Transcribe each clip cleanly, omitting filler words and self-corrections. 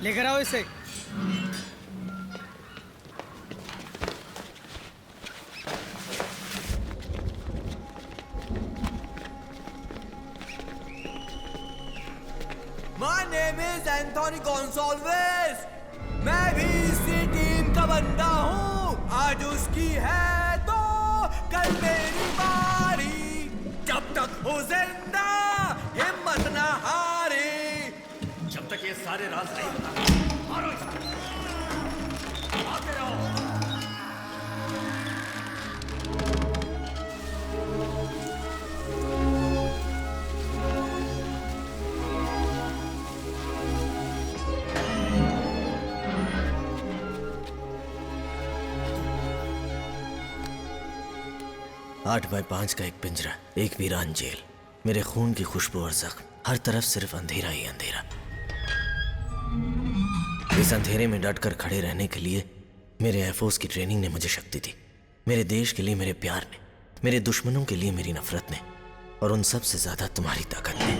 लेकर आओ इसे। My name is Anthony Gonsalves। मैं भी इसी टीम का बंदा हूँ। आज उसकी है तो कल मेरी बारी। जब तक हो जिंदा हिम्मत ना हारे। जब तक ये सारे राज नहीं बता मारो इसको। आते रहो। 8x5 का एक पिंजरा, एक वीरान जेल, मेरे खून की खुशबू और जख्म, हर तरफ सिर्फ अंधेरा ही अंधेरा। इस अंधेरे में डटकर खड़े रहने के लिए मेरे एयरफोर्स की ट्रेनिंग ने मुझे शक्ति दी। मेरे देश के लिए मेरे प्यार ने, मेरे दुश्मनों के लिए मेरी नफरत ने, और उन सब से ज्यादा तुम्हारी ताकत ने।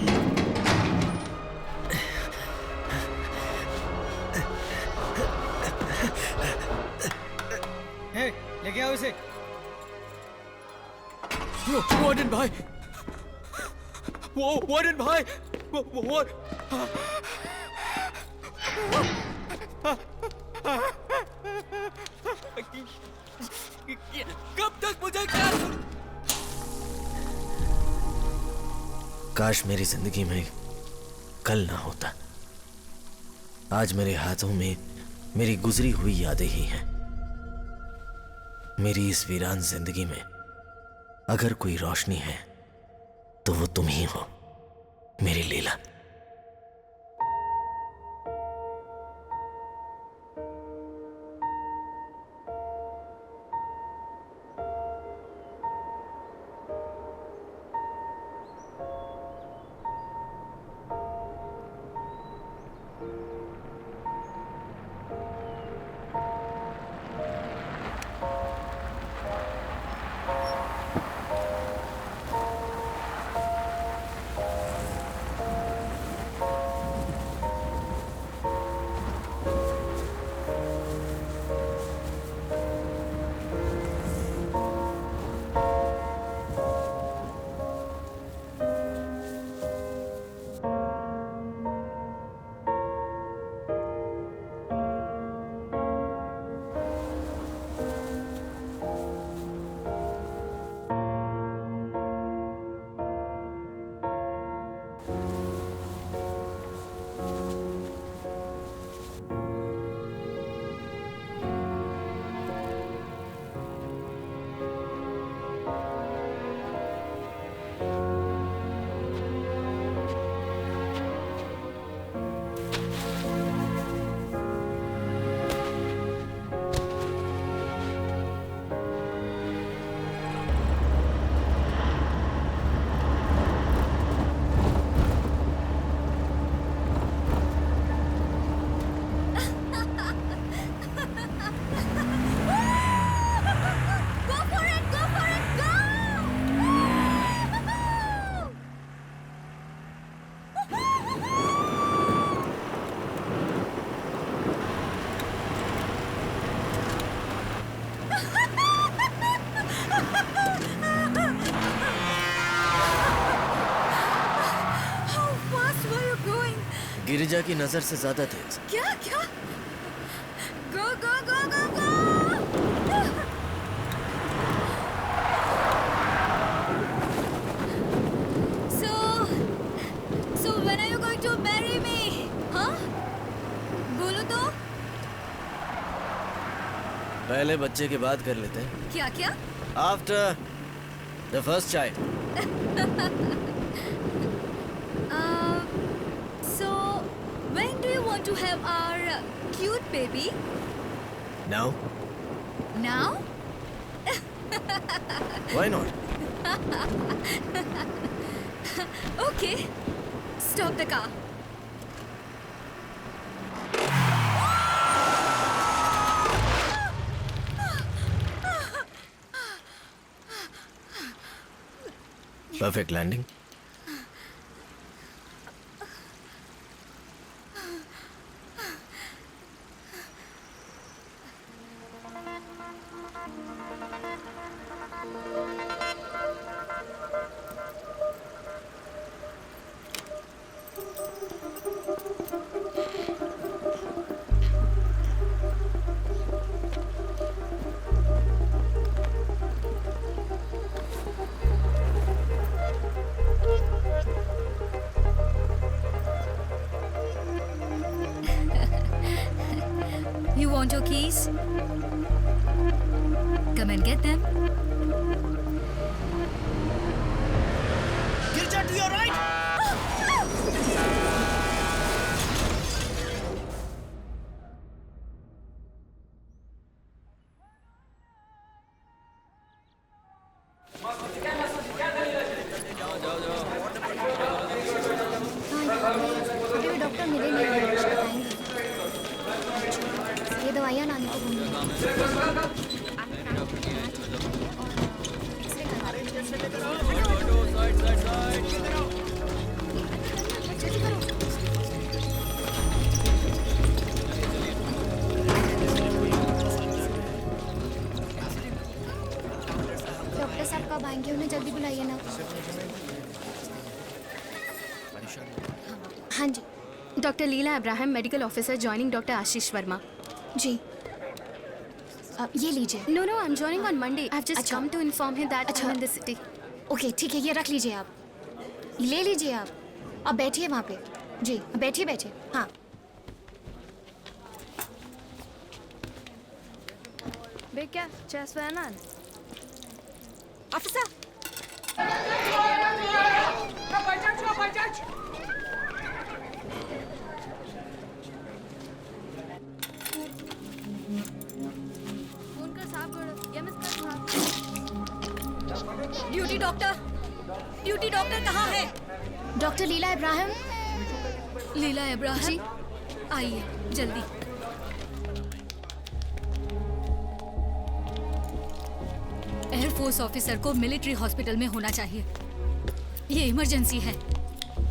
लेके आओ इसे। वार्डन भाई, वार्डन भाई, कब तक मुझे क्या? काश मेरी जिंदगी में कल ना होता। आज मेरे हाथों में मेरी गुजरी हुई यादें ही हैं। मेरी इस वीरान जिंदगी में अगर कोई रोशनी है तो वो तुम ही हो, मेरी लीला। गिरिजा की नजर से ज्यादा तेज। क्या क्या? गो गो गो गो गो! So when are you going to marry me? हाँ? बोलो तो। पहले बच्चे के बाद कर लेते हैं। क्या क्या? After the first child. When do you want to have our cute baby? Now? Now? Why not? Okay. Stop the car. Perfect landing. want your keys? Come and get them. Girja, to your right. अभी भी doctor मिले नहीं, आएंगे। ये दवाइयाँ लाने को बोली हैं। जल्दी करो। डॉक्टर साहब कब आएंगे? उन्हें जल्दी बुलाइए ना। हाँ जी। Doctor Leela Abraham, medical officer joining doctor Ashish Verma. जी ये लीजिए। No, no, I'm joining on Monday. I've just अच्छा। come to inform him that अच्छा। I'm in the city. Okay ठीक है, ये रख लीजिए आप, ले लीजिए आप। अब बैठिए वहाँ पे। जी बैठिए बैठिए। हाँ Vilka? Chess vänner? Officer! Phone कर साहब को, ये मिस कर साहब। Duty doctor! ड्यूटी डॉक्टर कहाँ है? डॉक्टर लीला इब्राहिम। लीला इब्राहिम जी। आइए जल्दी। एयरफोर्स ऑफिसर को मिलिट्री हॉस्पिटल में होना चाहिए। ये इमरजेंसी है।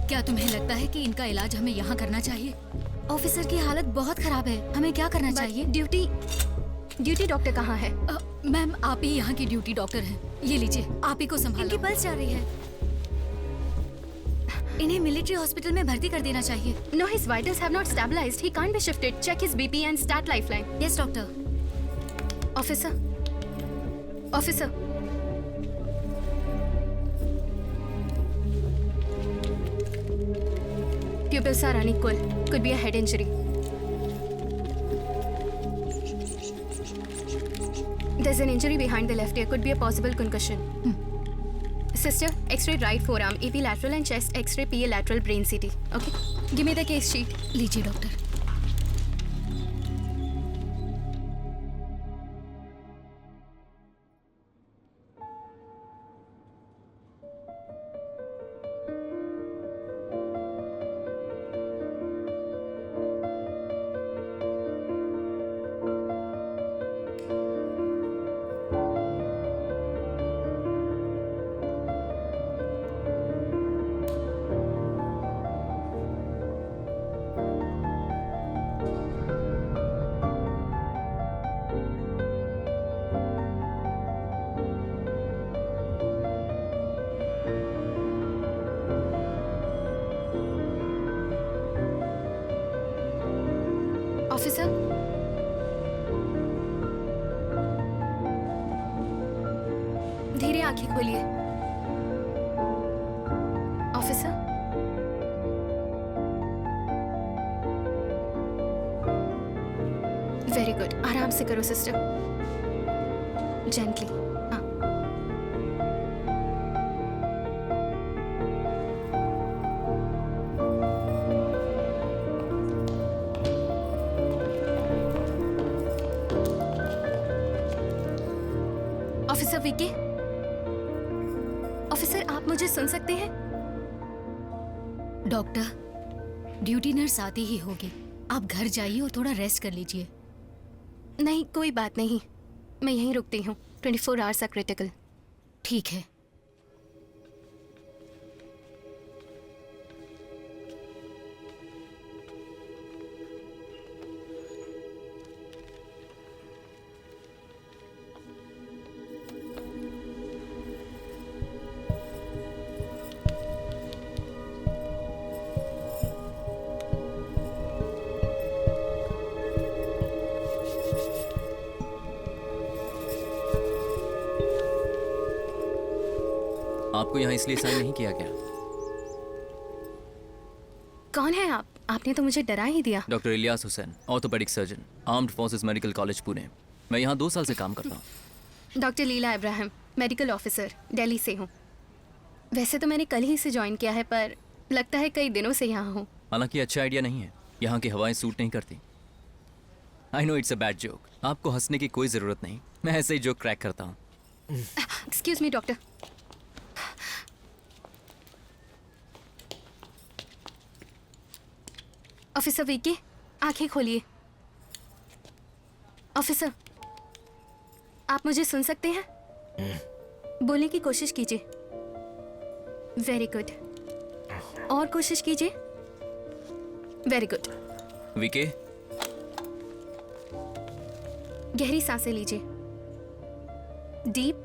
क्या तुम्हें लगता है कि इनका इलाज हमें यहाँ करना चाहिए? ऑफिसर की हालत बहुत खराब है, हमें क्या करना चाहिए? ड्यूटी डॉक्टर कहाँ है? मैम आप ही यहाँ की ड्यूटी डॉक्टर हैं। ये लीजिए, आप ही को संभालो। इनकी पल्स जा रही है। इन्हें मिलिट्री हॉस्पिटल में भर्ती कर देना चाहिए। No, his vitals have not stabilized. He can't be shifted. Check his BP and start lifeline. Yes doctor. Officer. Officer. Pupils are unequal. Could be a head injury. There's an injury behind the left ear. Could be a possible concussion. Sister, X-ray right forearm, EP lateral and chest X-ray, PA lateral, brain CT. Okay. Give me the case sheet. लीजिए doctor. Officer. धीरे आंखें खोलिए। Officer. Very good, आराम से करो sister. Gently. हाँ। Officer Vicky. Officer आप मुझे सुन सकते हैं? डॉक्टर, ड्यूटी नर्स आती ही होगी। आप घर जाइए और थोड़ा रेस्ट कर लीजिए। नहीं कोई बात नहीं, मैं यहीं रुकती हूँ। 24 आवर्स आर क्रिटिकल। ठीक है। आपको यहाँ इसलिए साइन नहीं किया गया। कौन है आप? आपने तो मुझे डरा ही दिया। Doctor Ilyas Hussain, orthopaedic surgeon, armed forces medical college Pune. मैं यहाँ 2 साल से काम करता हूँ। डॉक्टर लीला इब्राहिम, मेडिकल ऑफिसर, दिल्ली से हूँ। वैसे तो मैंने कल ही से ज्वाइन किया है, पर लगता है कई दिनों से यहाँ हूँ। हालांकि अच्छा आइडिया नहीं है, यहाँ की हवाएं सूट नहीं करती। I know it's a bad joke, आपको हंसने की कोई ज़रूरत नहीं, मैं ऐसे ही जोक क्रैक करता हूँ। Excuse me doctor. Officer VK, आंखें खोलिए। ऑफिसर, आप मुझे सुन सकते हैं? बोलने की कोशिश कीजिए। Very good. और कोशिश कीजिए। Very good. वीके, गहरी सांसें लीजिए। डीप।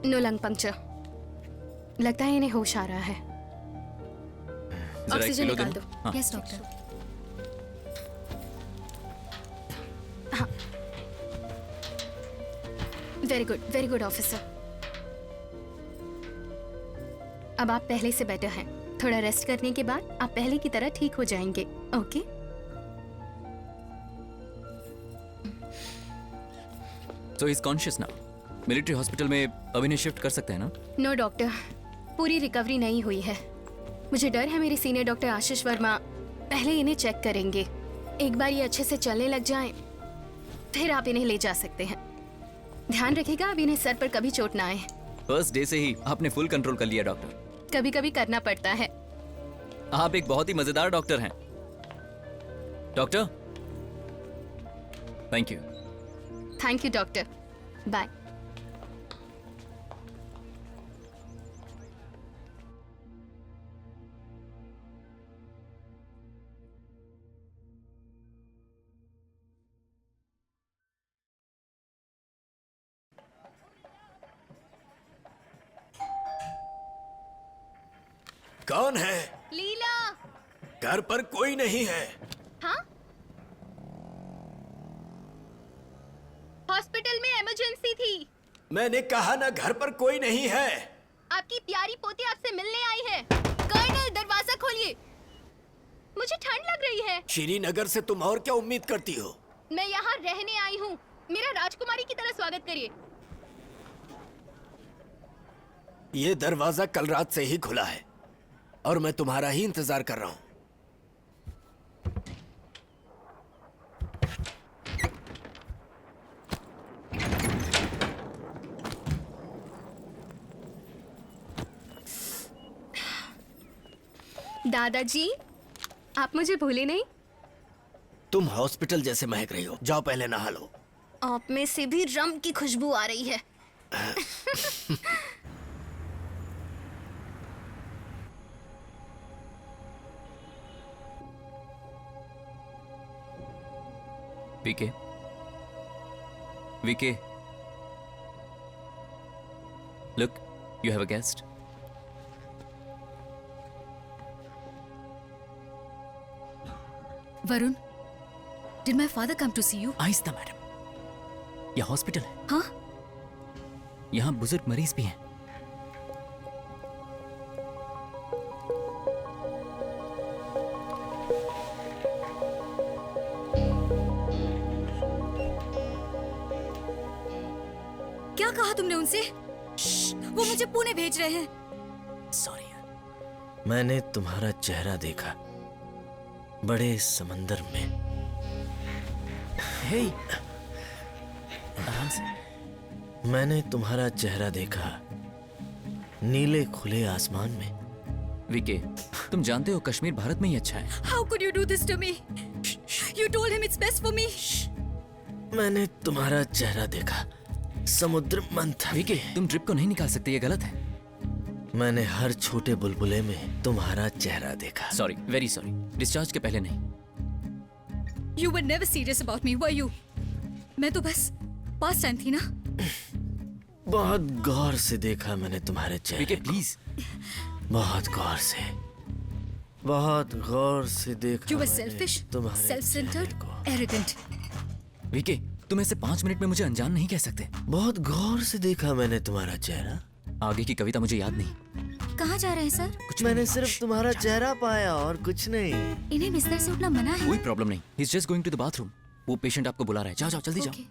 No lung puncture. लगता है इन्हें होश आ रहा है। जरा एक ऑक्सीजन पिलो निकाल देना। दो। हाँ। Yes doctor. Very good officer. अब आप पहले से बेटर हैं। थोड़ा रेस्ट करने के बाद आप पहले की तरह ठीक हो जाएंगे। Okay? So he's conscious now. Military hospital में अब इन्हें शिफ्ट कर सकते हैं ना? नो डॉक्टर, पूरी रिकवरी नहीं हुई है। मुझे डर है मेरे सीनियर डॉक्टर आशीष वर्मा पहले इन्हें चेक करेंगे। एक बार ये अच्छे से चलने लग जाएं, फिर आप इन्हें ले जा सकते हैं। ध्यान रखिएगा अब इन्हें सर पर कभी चोट ना आए। फर्स्ट डे से ही आपने फुल कंट्रोल कर लिया डॉक्टर। कभी कभी करना पड़ता है। आप एक बहुत ही मजेदार डॉक्टर हैं। Doctor, thank you. Thank you doctor. Bye. कौन है? लीला। घर पर कोई नहीं है। हाँ? हॉस्पिटल में इमरजेंसी थी। मैंने कहा ना, घर पर कोई नहीं है। आपकी प्यारी पोती आपसे मिलने आई है। कर्नल, दरवाजा खोलिए। मुझे ठंड लग रही है। श्रीनगर से तुम और क्या उम्मीद करती हो? मैं यहाँ रहने आई हूँ। मेरा राजकुमारी की तरह स्वागत करिए। ये दरवाजा कल रात से ही खुला है और मैं तुम्हारा ही इंतजार कर रहा हूं। दादाजी, आप मुझे भूले नहीं? तुम हॉस्पिटल जैसे महक रही हो। जाओ पहले नहा लो। आप में से भी रम की खुशबू आ रही है। VK, VK, look, you have a guest. Varun, did my father come to see you? आहिस्ता मैडम, यह हॉस्पिटल है। हाँ? यहाँ बुजुर्ग मरीज भी हैं। क्या कहा तुमने उनसे? वो मुझे पुणे भेज रहे हैं। सॉरी। मैंने तुम्हारा चेहरा देखा बड़े समंदर में। हे, आराम से। मैंने तुम्हारा चेहरा देखा नीले खुले आसमान में। वीके, तुम जानते हो कश्मीर भारत में ही अच्छा है। How could you do this to me? You told him it's best for me. मैंने तुम्हारा चेहरा देखा समुद्र मंथन वीके, में। तुम ट्रिप को नहीं निकाल सकते, ये गलत है। मैंने हर छोटे बुलबुले में तुम्हारा चेहरा देखा। Sorry, very sorry. डिस्चार्ज के पहले नहीं। You were never serious about me, were you? मैं तो बस पास टाइम थी ना। बहुत गौर से देखा मैंने तुम्हारे वीके, चेहरे को। प्लीज। बहुत गौर से, बहुत गौर से देखा You were मैंने selfish, तुम्हारे self-centered, चेहरे को। arrogant. वीके, तुम ऐसे 5 मिनट में मुझे अनजान नहीं कह सकते। बहुत गौर से देखा मैंने तुम्हारा चेहरा। आगे की कविता मुझे याद नहीं। कहाँ जा रहे हैं सर? मैंने सिर्फ तुम्हारा चेहरा पाया और कुछ नहीं। इन्हें बिस्तर से उठना मना है। कोई प्रॉब्लम नहीं, he is just going to the bathroom. वो पेशेंट आपको बुला रहा है, जाओ जाओ जल्दी जाओ। ओके।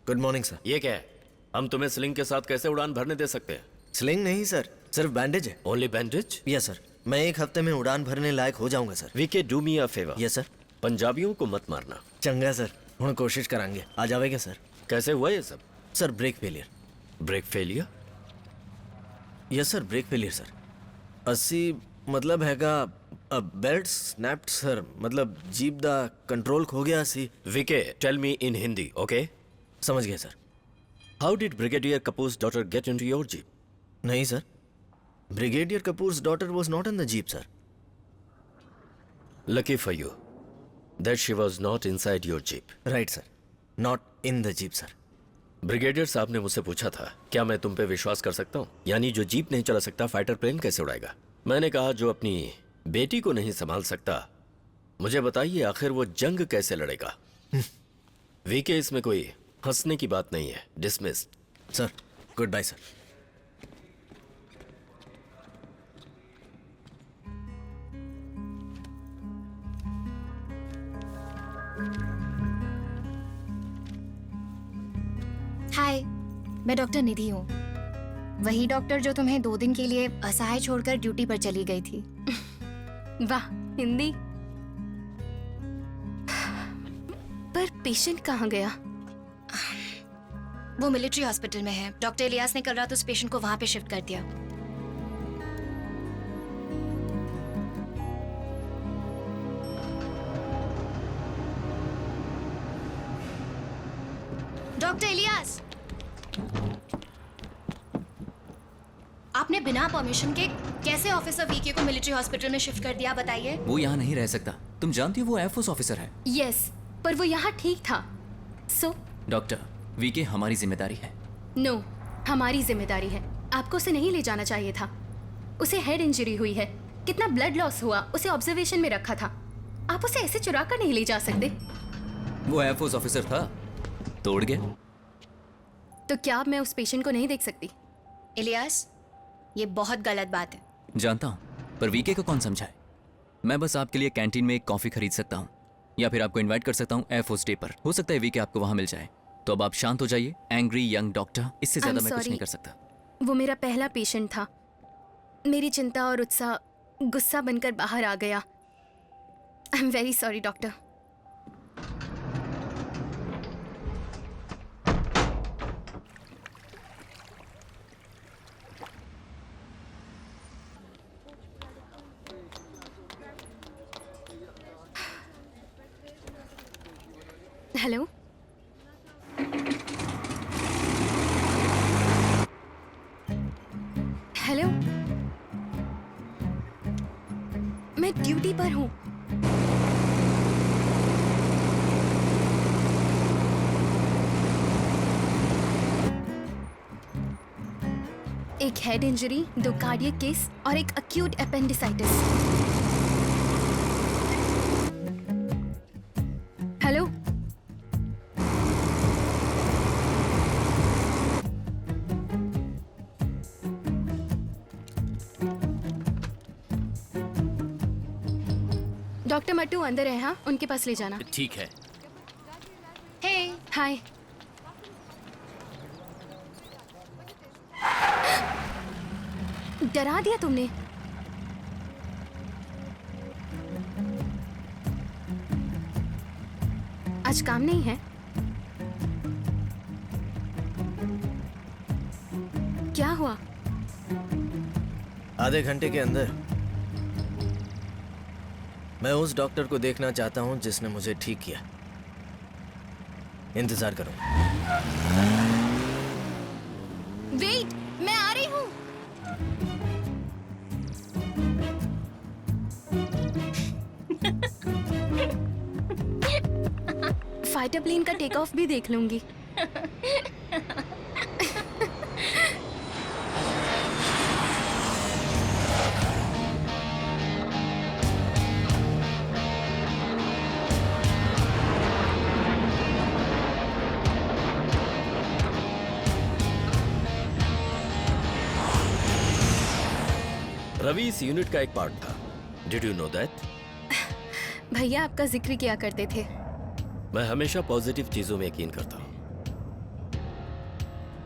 Good morning sir. ये क्या है? हम तुम्हें स्लिंग के साथ कैसे उड़ान भरने दे सकते हैं? स्लिंग नहीं सर, सिर्फ बैंडेज है। Only bandage? यस सर, मैं 1 हफ्ते में उड़ान भरने लायक हो जाऊंगा sir. VK do me a favour. Yes sir. पंजाबियों को मत मारना। चंगा सर, हुण कोशिश करांगे। आ जावेगा सर। कैसे हुआ ये सब? Sir brake failure. Brake failure? Yes sir, brake failure sir. 80 मतलब हैगा बेल्ट स्नैप्ड सर, मतलब जीप दा कंट्रोल खो गया सी। VK tell me in Hindi, okay? समझ गया sir. How did brigadier Kapoor's daughter get into your jeep? नहीं sir, brigadier Kapoor's daughter was not in the jeep sir. Lucky for you that she was not inside your jeep. Right sir, not in the jeep sir. Brigadier साहब ने मुझसे पूछा था क्या मैं तुम पे विश्वास कर सकता हूँ, यानी जो जीप नहीं चला सकता फाइटर प्लेन कैसे उड़ाएगा? मैंने कहा जो अपनी बेटी को नहीं संभाल सकता, मुझे बताइए आखिर वो जंग कैसे लड़ेगा? वीके इसमें कोई हंसने की बात नहीं है। Dismissed. Sir good bye sir. Hi, मैं डॉक्टर निधि हूँ, वही डॉक्टर जो तुम्हें 2 दिन के लिए असहाय छोड़कर ड्यूटी पर चली गई थी। वाह, हिंदी। पर पेशेंट कहाँ गया? वो मिलिट्री हॉस्पिटल में है। डॉक्टर इलियास ने कल रात उस पेशेंट को वहां पे शिफ्ट कर दिया। डॉक्टर इलियास, आपने बिना परमिशन के कैसे ऑफिसर वीके को मिलिट्री हॉस्पिटल में शिफ्ट कर दिया, बताइए। वो यहाँ नहीं रह सकता। तुम जानती हो वो एयरफोर्स ऑफिसर है। यस, पर वो यहाँ ठीक था। सो डॉक्टर, वीके हमारी जिम्मेदारी है। नो, हमारी जिम्मेदारी है। आपको उसे नहीं ले जाना चाहिए था। उसे हेड इंजरी हुई है, कितना ब्लड लॉस हुआ, उसे ऑब्जर्वेशन में रखा था। आप उसे ऐसे चुरा कर नहीं ले जा सकते। वो एयरफोर्स ऑफिसर था, तोड़ गया। तो क्या अब मैं उस पेशेंट को नहीं देख सकती? इलियास, ये बहुत गलत बात है। जानता हूँ, पर वीके को कौन समझाए? मैं बस आपके लिए कैंटीन में एक कॉफी खरीद सकता हूँ, या फिर आपको इनवाइट कर सकता हूँ एयरफोर्स डे पर। हो सकता है वीके आपको वहां मिल जाए। तो अब आप शांत हो जाइए। एंग्री यंग डॉक्टर, इससे ज्यादा मैं कुछ नहीं कर सकता। वो मेरा पहला पेशेंट था। मेरी चिंता और उत्साह गुस्सा बनकर बाहर आ गया। I am very sorry doctor. Hello, hello, मैं ड्यूटी पर हूँ। एक हेड इंजरी, 2 कार्डियक केस और एक acute appendicitis. Hello, doctor Mattoo अंदर है। हाँ, उनके पास ले जाना। ठीक है। हे, हाय। डरा दिया तुमने। आज काम नहीं है? क्या हुआ? आधे घंटे के अंदर मैं उस डॉक्टर को देखना चाहता हूं जिसने मुझे ठीक किया। इंतजार करो। वेट, मैं आ रही हूँ। फाइटर प्लेन का टेक ऑफ भी देख लूंगी। रवि इस यूनिट का एक पार्ट था। Did you know that? भैया आपका जिक्र किया करते थे। मैं हमेशा पॉजिटिव चीजों में यकीन करता हूँ।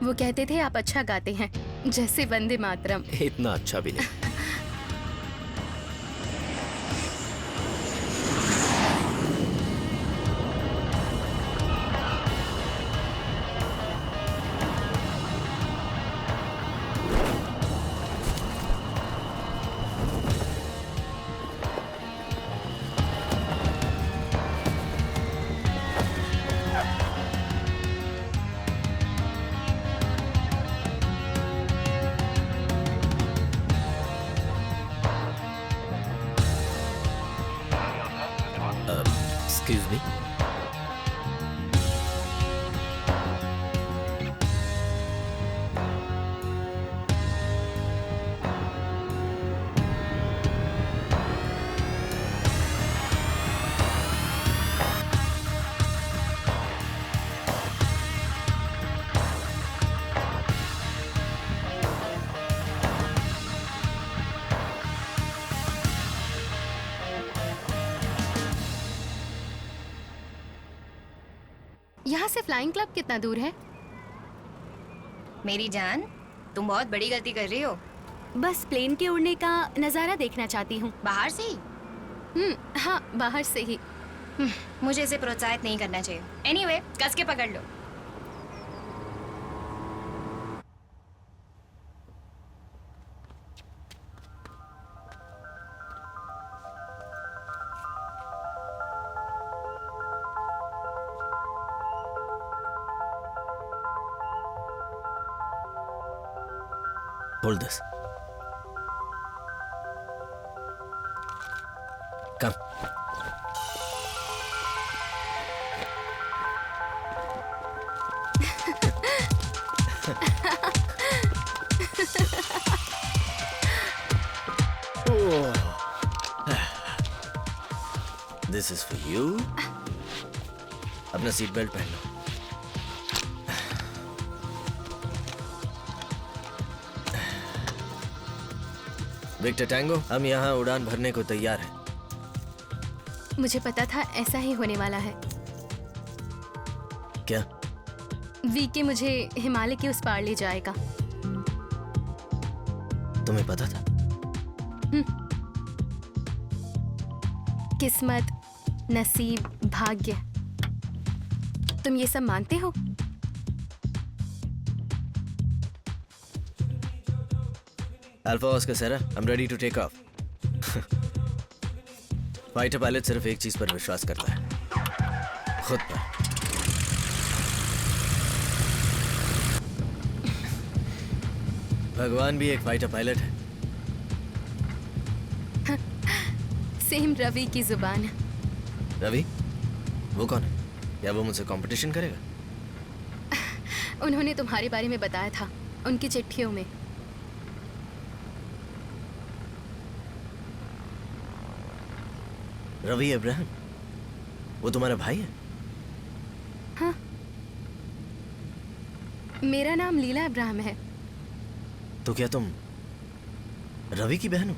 वो कहते थे आप अच्छा गाते हैं, जैसे वंदे मातरम। इतना अच्छा भी नहीं। Excuse me? यहाँ से फ्लाइंग क्लब कितना दूर है? मेरी जान, तुम बहुत बड़ी गलती कर रही हो। बस प्लेन के उड़ने का नज़ारा देखना चाहती हूँ। बाहर से ही? हाँ, बाहर से ही। मुझे इसे प्रोत्साहित नहीं करना चाहिए। एनीवे, कस के पकड़ लो। Hold this. Come. This is for you. अपना सीट बेल्ट पहन लो। विक्टर टैंगो, हम यहाँ उड़ान भरने को तैयार हैं। मुझे पता था ऐसा ही होने वाला है। क्या? वीके मुझे हिमालय के उस पार ले जाएगा। तुम्हें पता था? किस्मत, नसीब, भाग्य, तुम ये सब मानते हो? Alpha oscar sierra, I'm ready to take off. Fighter pilot सिर्फ एक चीज पर विश्वास करता है, खुद पर। भगवान भी एक फाइटर पायलट है। सेम रवि की जुबान। रवि? वो कौन है? या वो मुझसे कंपटीशन करेगा? उन्होंने तुम्हारे बारे में बताया था उनकी चिट्ठियों में। रवि अब्राहम, वो तुम्हारा भाई है? हाँ, मेरा नाम लीला अब्राहम है। तो क्या तुम रवि की बहन हो?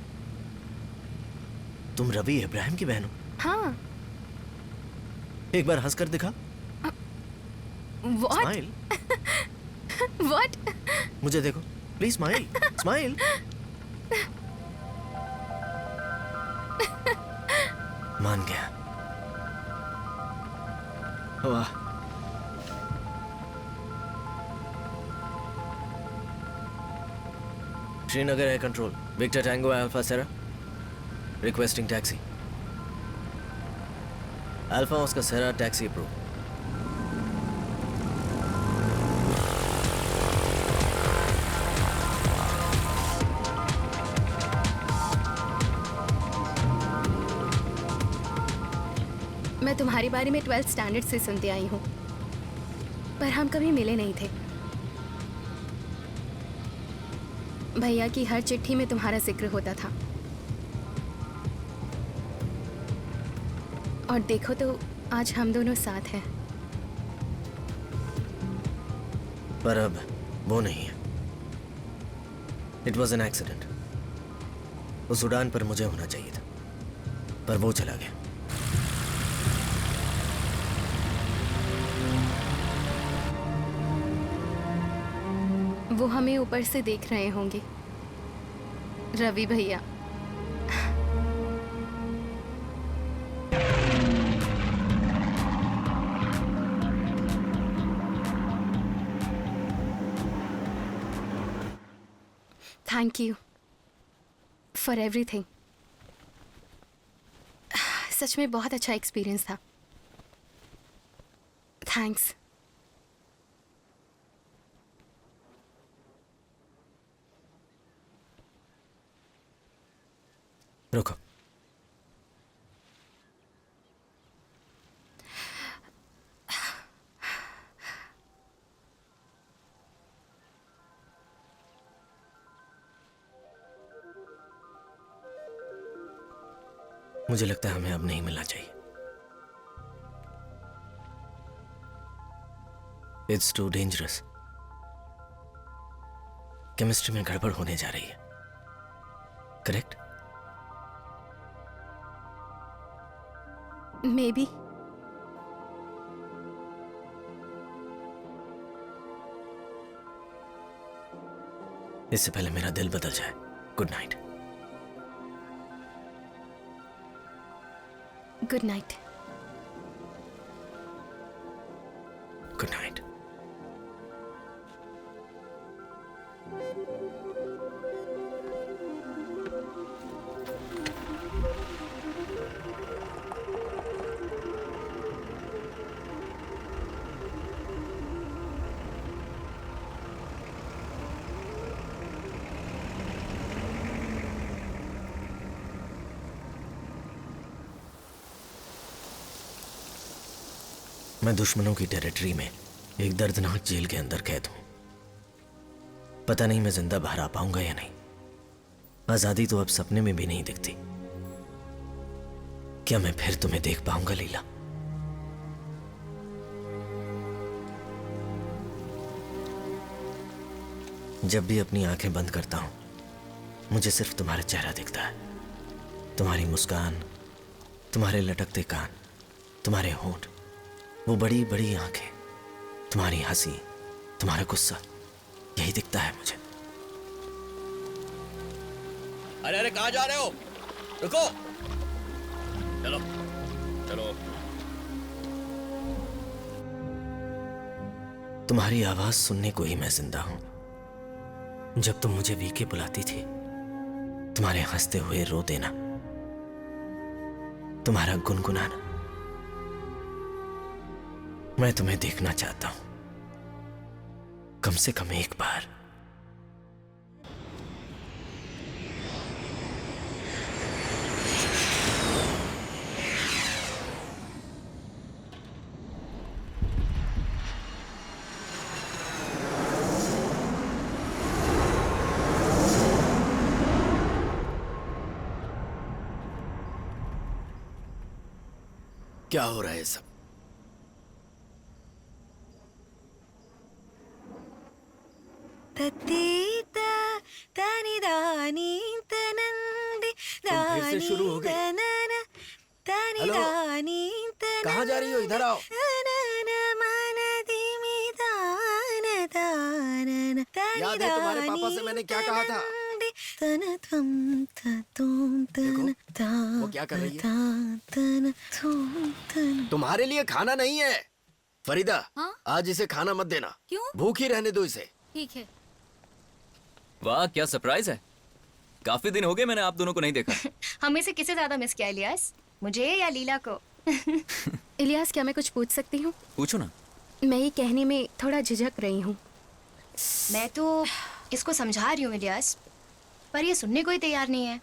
तुम रवि अब्राहम की बहन हो? हाँ। एक बार हंसकर दिखा। What? स्माइल। What? मुझे देखो, प्लीज स्माइल, स्माइल। मान गया। वाह। Srinagar air control, victor tango alpha sierra, requesting taxi. Alpha oscar sierra, taxi approve. मैं तुम्हारे बारे में 12th स्टैंडर्ड से सुनते आई हूँ, पर हम कभी मिले नहीं थे। भैया की हर चिट्ठी में तुम्हारा जिक्र होता था, और देखो तो आज हम दोनों साथ हैं। पर अब वो नहीं है। It was an accident. उस उड़ान पर मुझे होना चाहिए था, पर वो चला गया। वो हमें ऊपर से देख रहे होंगे, रवि भैया। Thank you for everything. सच में बहुत अच्छा एक्सपीरियंस था। थैंक्स। रुको, मुझे लगता है हमें अब नहीं मिलना चाहिए। It's too dangerous. केमिस्ट्री में गड़बड़ होने जा रही है, करेक्ट? May be. इससे पहले मेरा दिल बदल जाए। Good night. Good night. Good night. मैं दुश्मनों की टेरिटरी में एक दर्दनाक जेल के अंदर कैद हूं। पता नहीं मैं जिंदा बाहर आ पाऊंगा या नहीं। आजादी तो अब सपने में भी नहीं दिखती। क्या मैं फिर तुम्हें देख पाऊंगा लीला? जब भी अपनी आंखें बंद करता हूं, मुझे सिर्फ तुम्हारा चेहरा दिखता है। तुम्हारी मुस्कान, तुम्हारे लटकते कान, तुम्हारे होंठ, वो बड़ी बड़ी आंखें, तुम्हारी हंसी, तुम्हारा गुस्सा, यही दिखता है मुझे। अरे अरे कहाँ जा रहे हो? रुको, चलो चलो। तुम्हारी आवाज सुनने को ही मैं जिंदा हूं। जब तुम मुझे वीके बुलाती थी, तुम्हारे हंसते हुए रो देना, तुम्हारा गुनगुनाना, मैं तुम्हें देखना चाहता हूं, कम से कम एक बार। क्या हो रहा है सब? फिर से शुरू हो गए। हेलो, कहाँ जा रही हो? इधर आओ। याद है तुम्हारे पापा से मैंने क्या कहा था? देखो, वो क्या कर रही है? तुम्हारे लिए खाना नहीं है फरीदा। हाँ? आज इसे खाना मत देना। क्यों? भूख ही रहने दो इसे। ठीक है। वाह क्या सरप्राइज है। काफी दिन हो गए मैंने आप दोनों को नहीं देखा। हमें से किसे ज्यादा मिस किया इलियास, मुझे या लीला को? इलियास, क्या मैं कुछ पूछ सकती हूँ? पूछो ना। मैं ये कहने में थोड़ा झिझक रही हूँ। मैं तो इसको समझा रही हूँ इलियास, पर ये सुनने को ही तैयार नहीं है।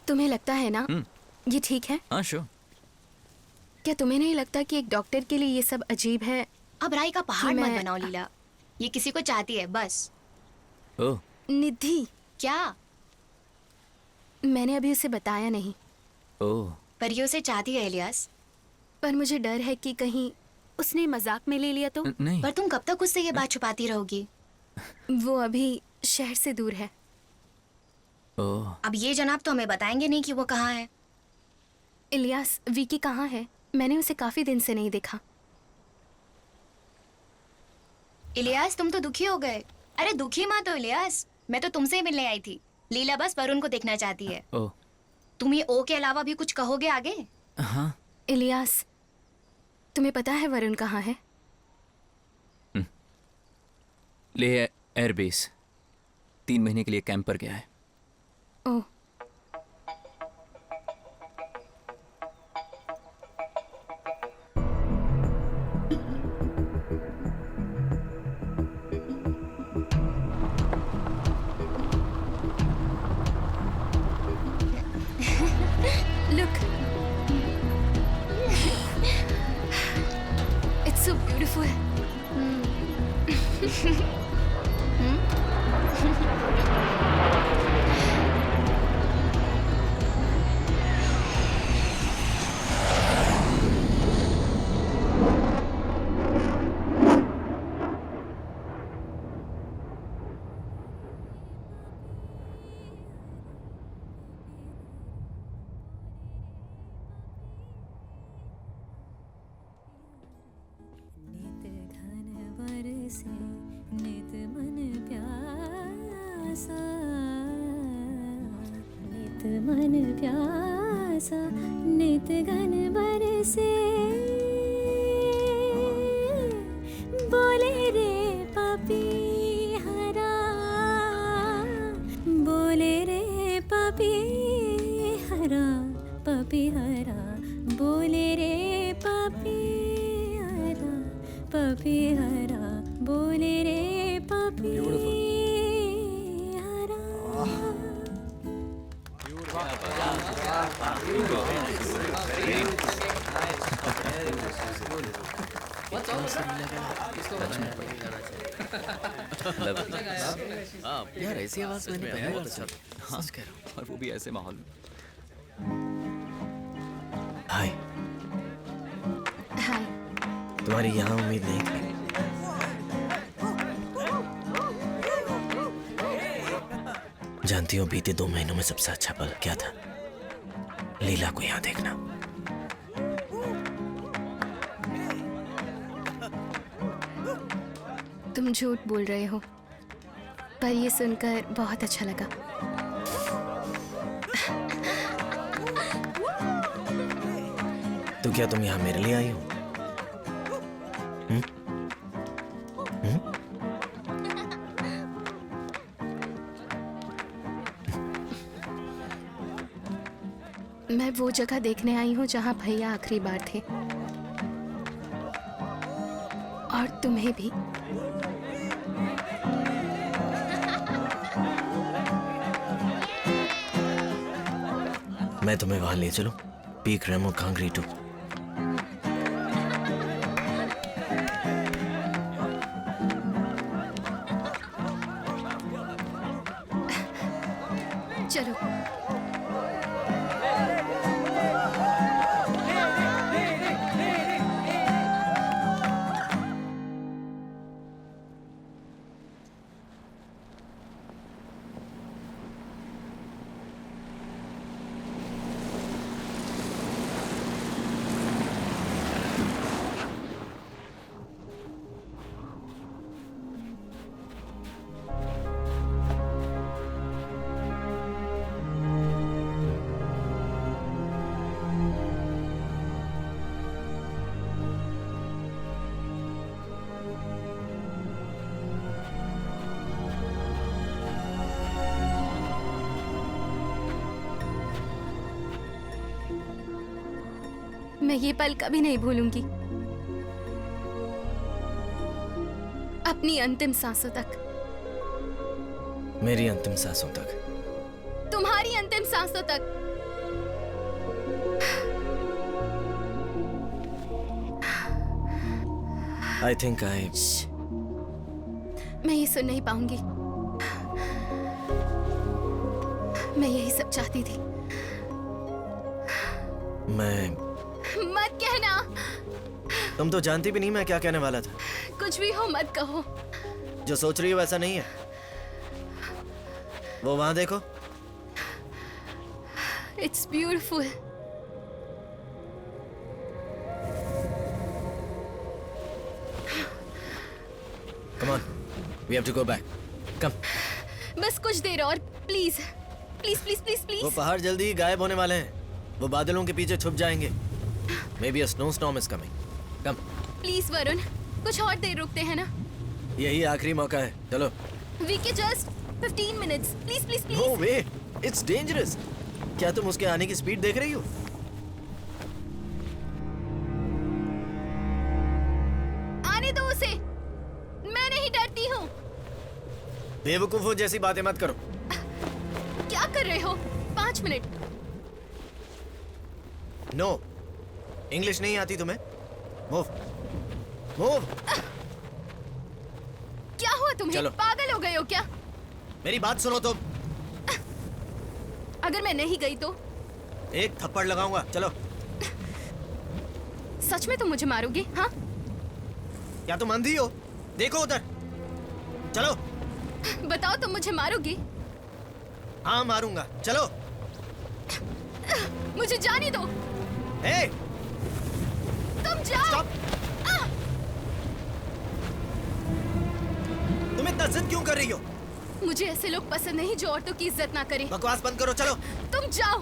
तुम्हें लगता है ना ये ठीक है? हाँ श्योर। क्या तुम्हें नहीं लगता कि एक डॉक्टर के लिए ये सब अजीब है? अब राई का पहाड़ कि मत मैं- बनाओ लीला, ये किसी को चाहती है बस। ओह निधि, क्या? मैंने अभी उसे बताया नहीं, ओह पर ये उसे चाहती है इलियास। पर मुझे डर है कि कहीं उसने मजाक में ले लिया तो। नहीं। पर तुम कब तक उससे ये बात छुपाती रहोगी? वो अभी शहर से दूर है। ओह, अब ये जनाब तो हमें बताएंगे नहीं कि वो कहाँ है। इलियास, विकी कहाँ है? मैंने उसे काफी दिन से नहीं देखा। इलियास, तुम तो दुखी हो गए। अरे दुखी मत हो इलियास, मैं तो तुमसे ही मिलने आई थी। लीला बस वरुण को देखना चाहती है। ओह, तुम ये ओ के अलावा भी कुछ कहोगे आगे? हाँ। इलियास, तुम्हें पता है वरुण कहाँ है? लेह एयरबेस 3 महीने के लिए कैंप पर गया है। ओह, look. It's so beautiful. नित घन बरसे नित मन प्यासा, नित मन प्यासा, नित घन बरसे। बोले रे पपी हरा, बोले रे पपी हरा, पपी हरा, बोले रे पपी हरा, पपी हरा, बोले रे पपी हरा। यार ऐसी आवाज मैंने पहली बार सुनी। हाँ, कह रहा हूँ, और वो भी ऐसे माहौल में। हाय, हाय। तुम्हारी यहाँ उम्मीद नहीं थी। जानती हो बीते 2 महीनों में सबसे अच्छा पल क्या था? लीला को यहाँ देखना। तुम झूठ बोल रहे हो, पर ये सुनकर बहुत अच्छा लगा। तो क्या तुम यहाँ मेरे लिए आई हो? मैं वो जगह देखने आई हूँ जहाँ भैया आखिरी बार थे, और तुम्हें भी। मैं तुम्हें वहां ले चलूं? Peak Rimo Kangri two. चलो। मैं ये पल कभी नहीं भूलूंगी, अपनी अंतिम सांसों तक। मेरी अंतिम सांसों तक। तुम्हारी अंतिम सांसों तक। आई थिंक मैं ये सुन नहीं पाऊंगी। मैं यही सब चाहती थी। मैं मत कहना। तुम तो जानती भी नहीं मैं क्या कहने वाला था। कुछ भी हो मत कहो। जो सोच रही हो वैसा नहीं है। वो वहां देखो, it's beautiful. Come on, we have to go back. Come. बस कुछ देर और, प्लीज प्लीज प्लीज प्लीज वो प्लीज। पहाड़ जल्दी ही गायब होने वाले हैं। वो बादलों के पीछे छुप जाएंगे। Maybe a snowstorm is coming. Come. Please Varun, कुछ और देर रुकते हैं ना? यही आखिरी मौका है। चलो। VK just 15 minutes, please please No please. way. It's dangerous. क्या तुम उसके आने की स्पीड देख रही हो? आने दो उसे, मैं नहीं डरती हूँ। बेवकूफों जैसी बातें मत करो। क्या कर रहे हो? 5 मिनट। नो, इंग्लिश नहीं आती तुम्हें? Move, move. क्या हुआ तुम्हें? चलो। पागल हो गए हो क्या? मेरी बात सुनो तो। अगर मैं नहीं गई तो? एक थप्पड़ लगाऊंगा। चलो। सच में तुम मुझे मारोगे? हाँ? क्या तुम अंधी हो? देखो उधर। चलो। बताओ, तुम मुझे मारोगे? हाँ मारूंगा। चलो। मुझे जाने दो। ए, तुम जाओ। स्टॉप। तुम इतना जिद क्यों कर रही हो? मुझे ऐसे लोग पसंद नहीं जो औरतों की इज्जत ना करें। बकवास बंद करो। चलो। तुम जाओ।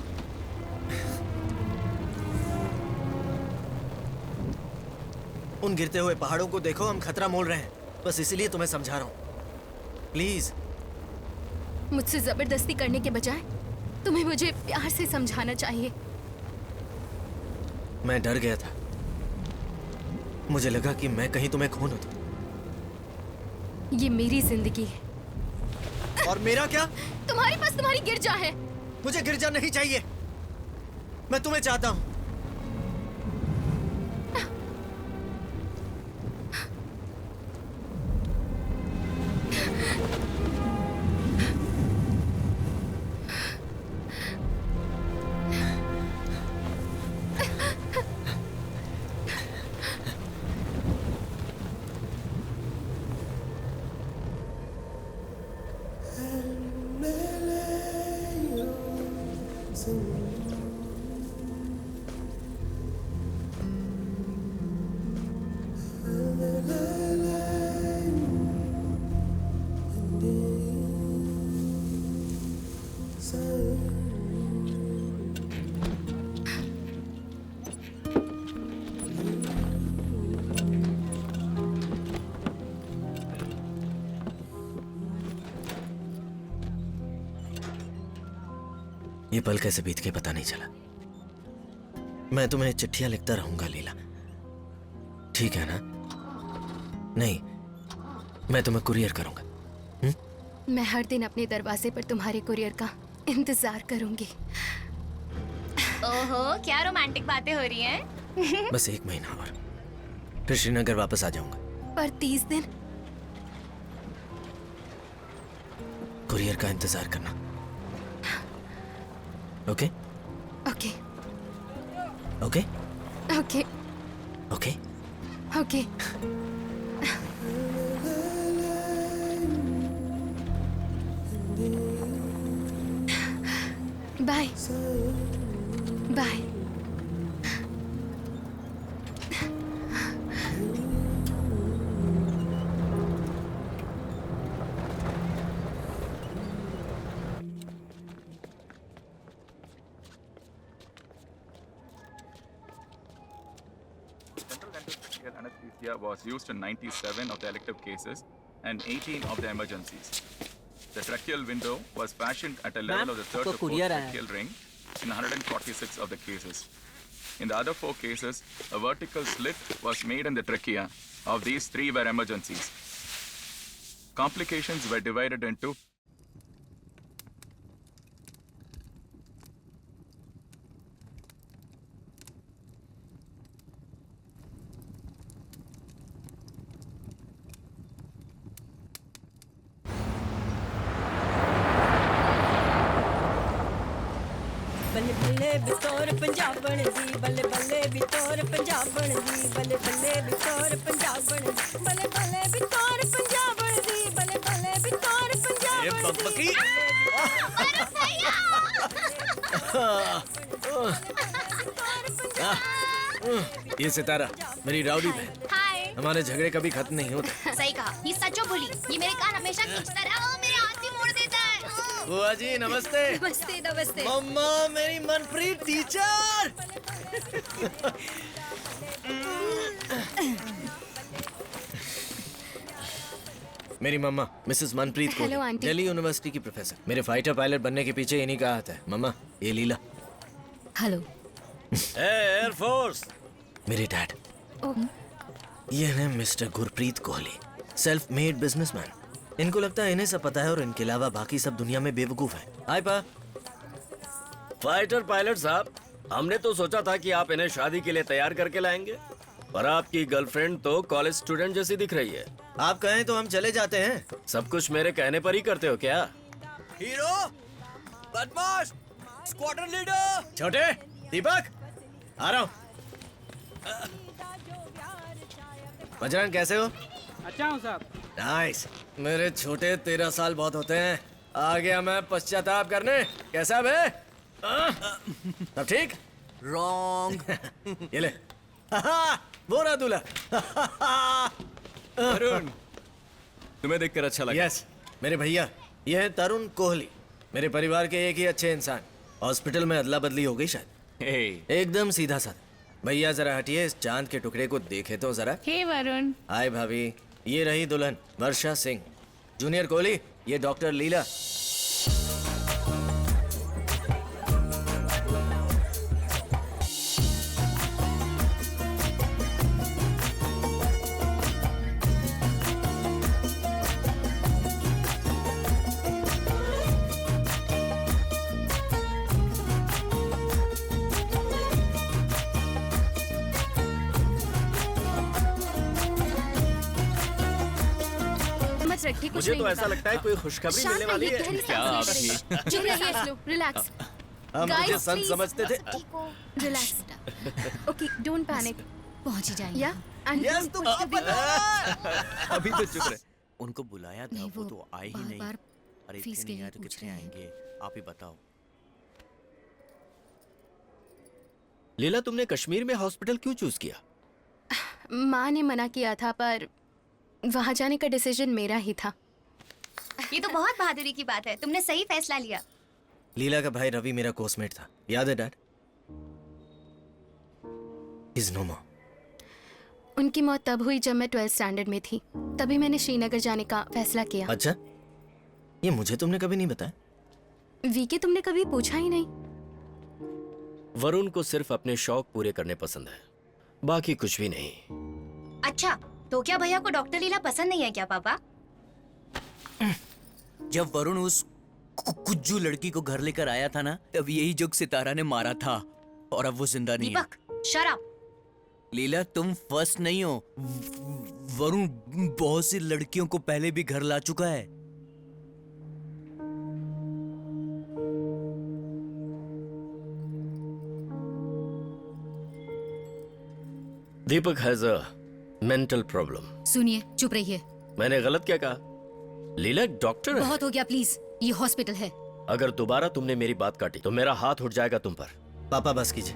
उन गिरते हुए पहाड़ों को देखो, हम खतरा मोल रहे हैं। बस इसीलिए तुम्हें समझा रहा हूं। प्लीज। मुझसे जबरदस्ती करने के बजाय तुम्हें मुझे प्यार से समझाना चाहिए। मैं डर गया था। मुझे लगा कि मैं कहीं तुम्हें खो न दूं। ये मेरी जिंदगी है। और मेरा क्या? तुम्हारे पास तुम्हारी गिरजा है। मुझे गिरजा नहीं चाहिए। मैं तुम्हें चाहता हूं। ये पल कैसे बीत के पता नहीं चला। मैं तुम्हें चिट्ठियां लिखता रहूंगा लीला, ठीक है ना? नहीं, मैं तुम्हें कुरियर करूंगा। मैं हर दिन अपने दरवाजे पर तुम्हारे कुरियर का इंतजार करूंगी। ओहो, क्या रोमांटिक बातें हो रही हैं। बस 1 महीना और, फिर श्रीनगर वापस आ जाऊंगा। पर 30 दिन? कुरियर का इंतजार करना। Okay? Okay okay? Okay okay? Okay. Bye bye. Central ventricular anesthesia was used in 97 of the elective cases and 18 of the emergencies. The tracheal window was fashioned at a level of the third to fourth tracheal ring in 146 of the cases. In the other 4 cases, a vertical slit was made in the trachea. Of these, 3 were emergencies. Complications were divided into ਬੱਲੇ ਬੱਲੇ ਬਿਤੌਰ ਪੰਜਾਬਣ ਦੀ ਬੱਲੇ ਬੱਲੇ ਬਿਤੌਰ ਪੰਜਾਬਣ ਦੀ ਬੱਲੇ ਬੱਲੇ ਬਿਤੌਰ ਪੰਜਾਬਣ ਦੀ ਬੱਲੇ ਬੱਲੇ ਬਿਤੌਰ ਪੰਜਾਬਣ ਦੀ ਬੱਲੇ ਬੱਲੇ ਬਿਤੌਰ ਪੰਜਾਬਣ ਦੀ। ये सितारा मेरी राउडी बहन। हाय। हमारे झगड़े कभी खत्म नहीं होते। सही कहा, ये सचो बोली। ये मेरे कान हमेशा खींचता रहा, मेरे हाथ भी मोड़ देता है। बुआ जी नमस्ते। नमस्ते नमस्ते। मम्मा मेरी मनप्रीत टीचर। मेरी मम्मा मिसेस मनप्रीत को हेलो, आंटी। दिल्ली यूनिवर्सिटी की प्रोफेसर। मेरे फाइटर पायलट बनने के पीछे इन्हीं का हाथ है। मम्मा ये लीला हेलो। एयरफोर्स। मेरे डैड। ये है mister Gurpreet Kohli, self made businessman. इनको लगता है इन्हें सब पता है और इनके अलावा बाकी सब दुनिया में बेवकूफ है। हाय पा। फाइटर पायलट साहब, हमने तो सोचा था कि आप इन्हें शादी के लिए तैयार करके लाएंगे, पर आपकी गर्लफ्रेंड तो कॉलेज स्टूडेंट जैसी दिख रही है। आप कहें तो हम चले जाते हैं। सब कुछ मेरे कहने पर ही करते हो क्या? हीरो, बदमाश, स्क्वाड्रन लीडर। छोटे दीपक आ रहा हूँ। बजरंग कैसे हो? अच्छा हूँ साहब। नाइस। मेरे छोटे 13 साल बहुत होते हैं। आ गया मैं पश्चाताप करने। कैसा बे? सब ठीक? रॉन्ग। ये ले। वो रहा दूल्हा। अरुण, तुम्हें देखकर अच्छा लगा। यस मेरे भैया, ये है तरुण कोहली, मेरे परिवार के एक ही अच्छे इंसान। हॉस्पिटल में अदला बदली हो गई शायद। एकदम सीधा साधा। भैया जरा हटिए, इस चांद के टुकड़े को देखे तो जरा। हे वरुण। हाय भाभी, ये रही दुल्हन वर्षा सिंह। जूनियर कोहली, ये डॉक्टर लीला। मुझे तो ऐसा लगता है कोई खुशखबरी मिलने वाली है। क्या आप भी? रिलैक्स। हम Guys, मुझे संत please. समझते थे। रिलैक्स। Okay, don't panic. पहुंच ही जाएंगे। या यस तुम अभी तो चुप रहे। उनको बुलाया था, नहीं, वो वो तो आए ही नहीं। बार-बार अरे फीस इतने के नहीं आए लिए तो पूछ कितने रहे हैं। आएंगे? आप ही बताओ। लीला, तुमने कश्मीर में हॉस्पिटल क्यों चूज किया? माँ ने मना किया था, पर वहाँ जाने का डिसीजन मेरा ही था। ये तो बहुत बहादुरी की बात है, तुमने सही फैसला लिया। लीला का भाई रवि मेरा कोर्समेट था, याद है डैड? इज नो मोर। उनकी मौत तब हुई जब मैं 12th स्टैंडर्ड में थी। तभी मैंने श्रीनगर जाने का फैसला किया। अच्छा, ये मुझे तुमने कभी नहीं बताया। वीके, तुमने कभी पूछा ही नहीं। वरुण को सिर्फ अपने शौक पूरे करने पसंद है, बाकी कुछ भी नहीं। अच्छा, तो क्या भैया को डॉक्टर लीला पसंद नहीं है क्या पापा? जब वरुण उस कुज्जू लड़की को घर लेकर आया था ना, तब यही जोक सितारा ने मारा था और अब वो जिंदा नहीं है। दीपक, शट अप। लीला, तुम फर्स्ट नहीं हो। वरुण बहुत सी लड़कियों को पहले भी घर ला चुका है। दीपक हैज अ मेंटल प्रॉब्लम। सुनिए, चुप रहिए। मैंने गलत क्या कहा? लीला एक डॉक्टर है। बहुत हो गया, प्लीज। ये हॉस्पिटल है। अगर दोबारा तुमने मेरी बात काटी तो मेरा हाथ उठ जाएगा तुम पर। पापा बस कीजिए।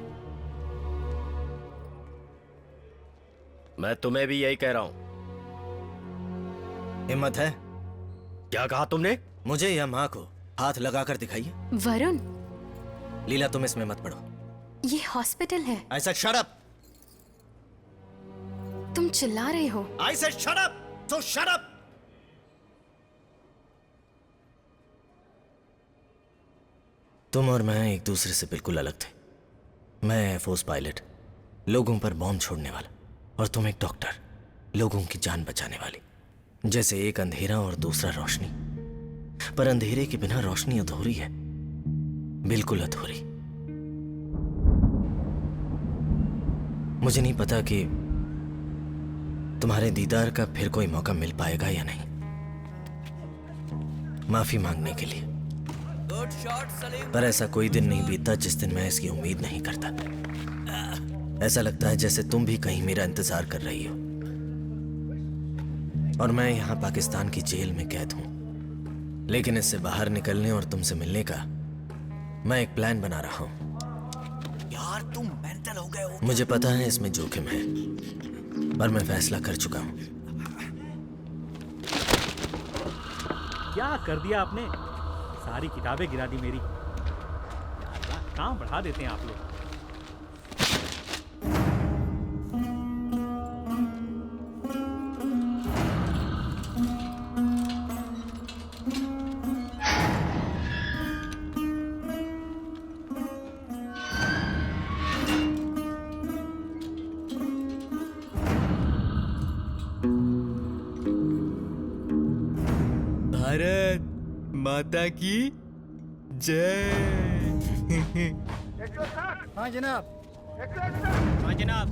मैं तुम्हें भी यही कह रहा हूं। हिम्मत है? क्या कहा तुमने? मुझे या माँ को हाथ लगाकर दिखाइए। वरुण, लीला तुम इसमें मत पड़ो। ये हॉस्पिटल है। I said shut up. तुम चिल्ला रहे हो। I said shut up. So shut up. तुम और मैं एक दूसरे से बिल्कुल अलग थे। मैं एयरफोर्स पायलट, लोगों पर बॉम्ब छोड़ने वाला, और तुम एक डॉक्टर, लोगों की जान बचाने वाली। जैसे एक अंधेरा और दूसरा रोशनी, पर अंधेरे के बिना रोशनी अधूरी है, बिल्कुल अधूरी। मुझे नहीं पता कि तुम्हारे दीदार का फिर कोई मौका मिल पाएगा या नहीं। माफी मांगने के लिए, पर ऐसा कोई दिन नहीं बीतता जिस दिन मैं इसकी उम्मीद नहीं करता। ऐसा लगता है जैसे तुम भी कहीं मेरा इंतजार कर रही हो, और मैं यहां पाकिस्तान की जेल में कैद हूं। लेकिन इससे बाहर निकलने और तुमसे मिलने का मैं एक प्लान बना रहा हूँ। यार तुम मेंटल हो गए हो। मुझे पता है इसमें जोखिम है, पर मैं फैसला कर चुका हूँ। क्या कर दिया आपने? सारी किताबें गिरा दी मेरी। काम बढ़ा देते हैं आप लोग। भारत माता की जय। हाँ जनाब। हाँ जनाब।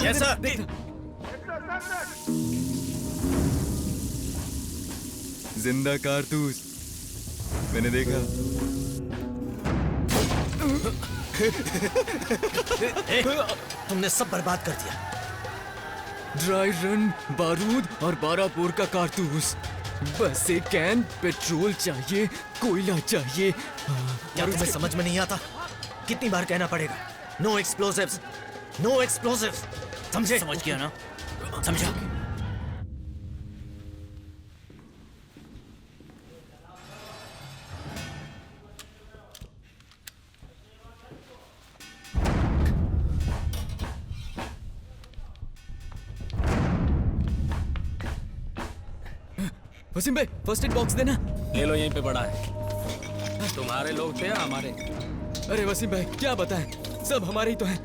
Yes sir. जिंदा कारतूस मैंने देखा। तुमने सब बर्बाद कर दिया। ड्राई रन, बारूद और 12 बोर का कारतूस। बस एक कैन पेट्रोल चाहिए, कोयला चाहिए। क्या तुम्हें समझ में नहीं आता? कितनी बार कहना पड़ेगा? No explosives, no explosives. समझे? समझ गया ना? समझा? वसीम भाई फर्स्ट एड बॉक्स देना। ले लो, यहीं पे पड़ा है। तुम्हारे लोग थे या हमारे? अरे वसीम भाई क्या बताएं, सब हमारे ही तो हैं।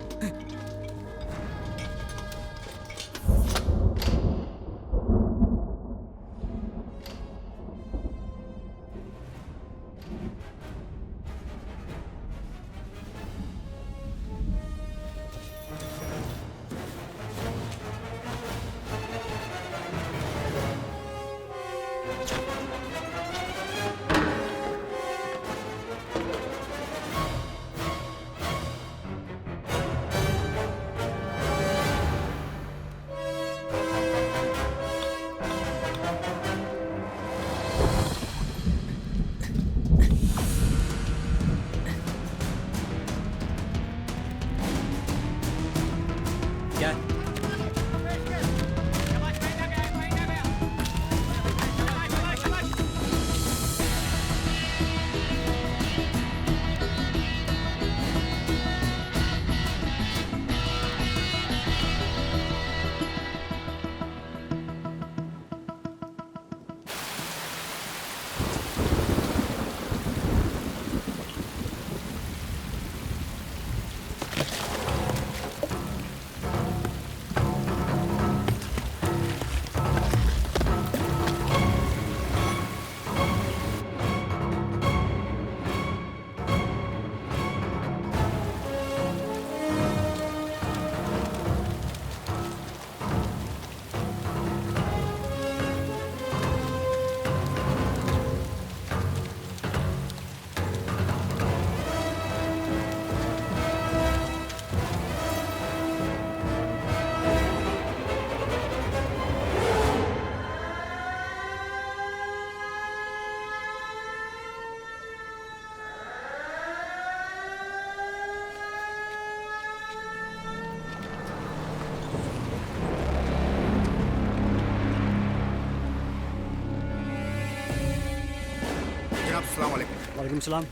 वालेकुम सलाम।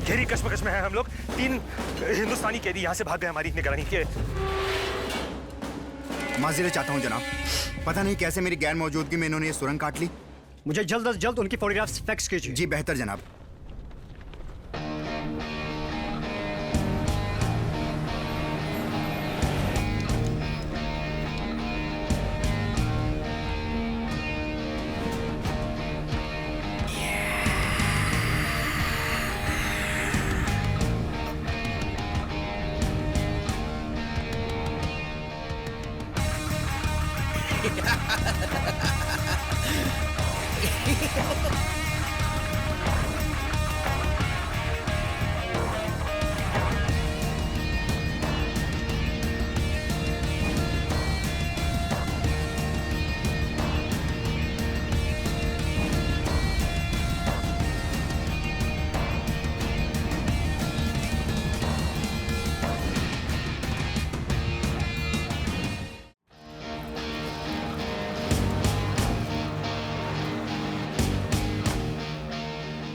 गहरी कश्मकश में है हम लोग। 3 हिंदुस्तानी कैदी यहाँ से भाग गए हमारी निगरानी के। माजरे चाहता हूँ जनाब, पता नहीं कैसे मेरी गैर मौजूदगी में इन्होंने ये सुरंग काट ली। मुझे जल्द से जल्द उनकी फोटोग्राफ्स फैक्स कीजिए। जी बेहतर जनाब।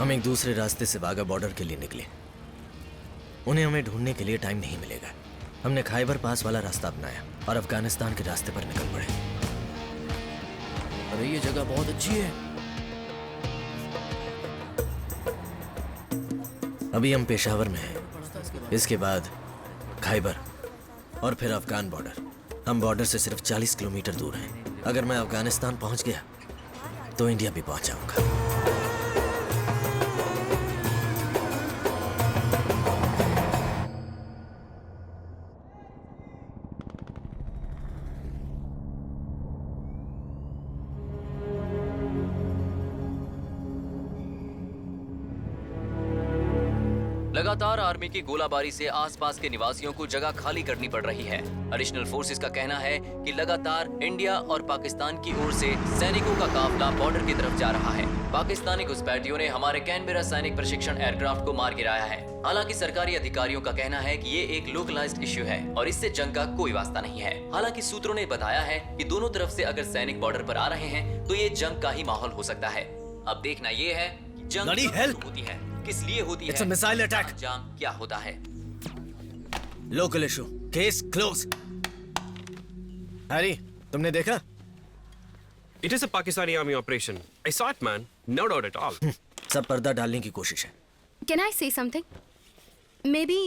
हम एक दूसरे रास्ते से वाघा बॉर्डर के लिए निकले। उन्हें हमें ढूंढने के लिए टाइम नहीं मिलेगा। हमने खाइबर पास वाला रास्ता अपनाया और अफगानिस्तान के रास्ते पर निकल पड़े। अरे ये जगह बहुत अच्छी है। अभी हम पेशावर में हैं, इसके बाद खाइबर और फिर अफगान बॉर्डर। हम बॉर्डर से सिर्फ 40 किलोमीटर दूर हैं। अगर मैं अफगानिस्तान पहुंच गया तो इंडिया भी पहुंच जाऊंगा। लगातार आर्मी की गोलाबारी से आसपास के निवासियों को जगह खाली करनी पड़ रही है। एडिशनल फोर्सेस का कहना है कि लगातार इंडिया और पाकिस्तान की ओर से सैनिकों का काफिला बॉर्डर की तरफ जा रहा है। पाकिस्तानी घुसपैठियों ने हमारे कैनबेरा सैनिक प्रशिक्षण एयरक्राफ्ट को मार गिराया है। हालांकि सरकारी अधिकारियों का कहना है कि ये एक लोकलाइज्ड इश्यू है और इससे जंग का कोई वास्ता नहीं है। हालांकि सूत्रों ने बताया है कि दोनों तरफ से अगर सैनिक बॉर्डर पर आ रहे हैं तो ये जंग का ही माहौल हो सकता है। अब देखना ये है कि जंग कब होती है, किस लिए होती है, मिसाइल अटैक, अंजाम क्या होता है। Local issue, case close. Harry, तुमने देखा? It is a Pakistani army operation. I saw it, man. No doubt at all. सब पर्दा डालने की कोशिश है। कैन आई से समथिंग? मे बी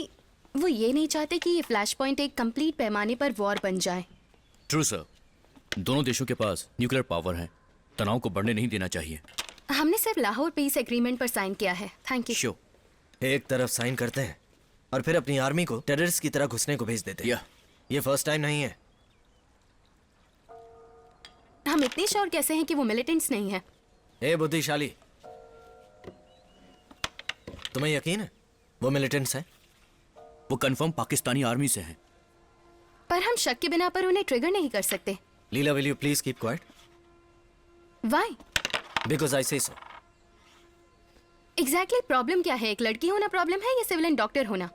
वो ये नहीं चाहते कि ये फ्लैश पॉइंट एक कंप्लीट पैमाने पर वॉर बन जाए। ट्रू सर, दोनों देशों के पास न्यूक्लियर पावर है, तनाव को बढ़ने नहीं देना चाहिए। हमने सिर्फ लाहौर पीस एग्रीमेंट पर साइन किया है। Thank you. एक तरफ साइन करते हैं और फिर अपनी आर्मी को टेररिस्ट की तरह घुसने को भेज देते हैं। ये फर्स्ट टाइम नहीं है। हम इतने श्योर कैसे हैं कि वो मिलिटेंट्स नहीं है? ए बुद्धिशाली, तुम्हें यकीन है वो मिलिटेंट्स हैं? वो कंफर्म पाकिस्तानी आर्मी से हैं। पर हम शक के बिना पर उन्हें ट्रिगर नहीं कर सकते। Leela, will you please keep quiet? Why? Because I say so. Exactly problem क्या है? एक लड़की होना प्रॉब्लम है या सिविलियन डॉक्टर होना?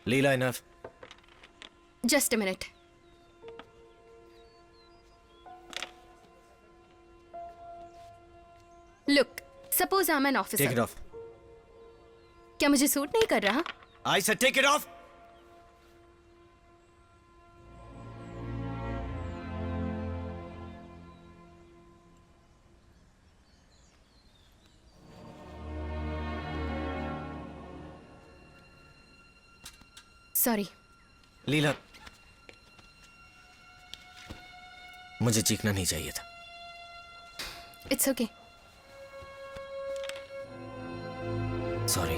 Leela, enough. Just a minute. Look, suppose I am an officer. Take it off. क्या मुझे सूट नहीं कर रहा? I said take it off. Sorry. Leela, मुझे चीखना नहीं चाहिए था। It's okay. Sorry.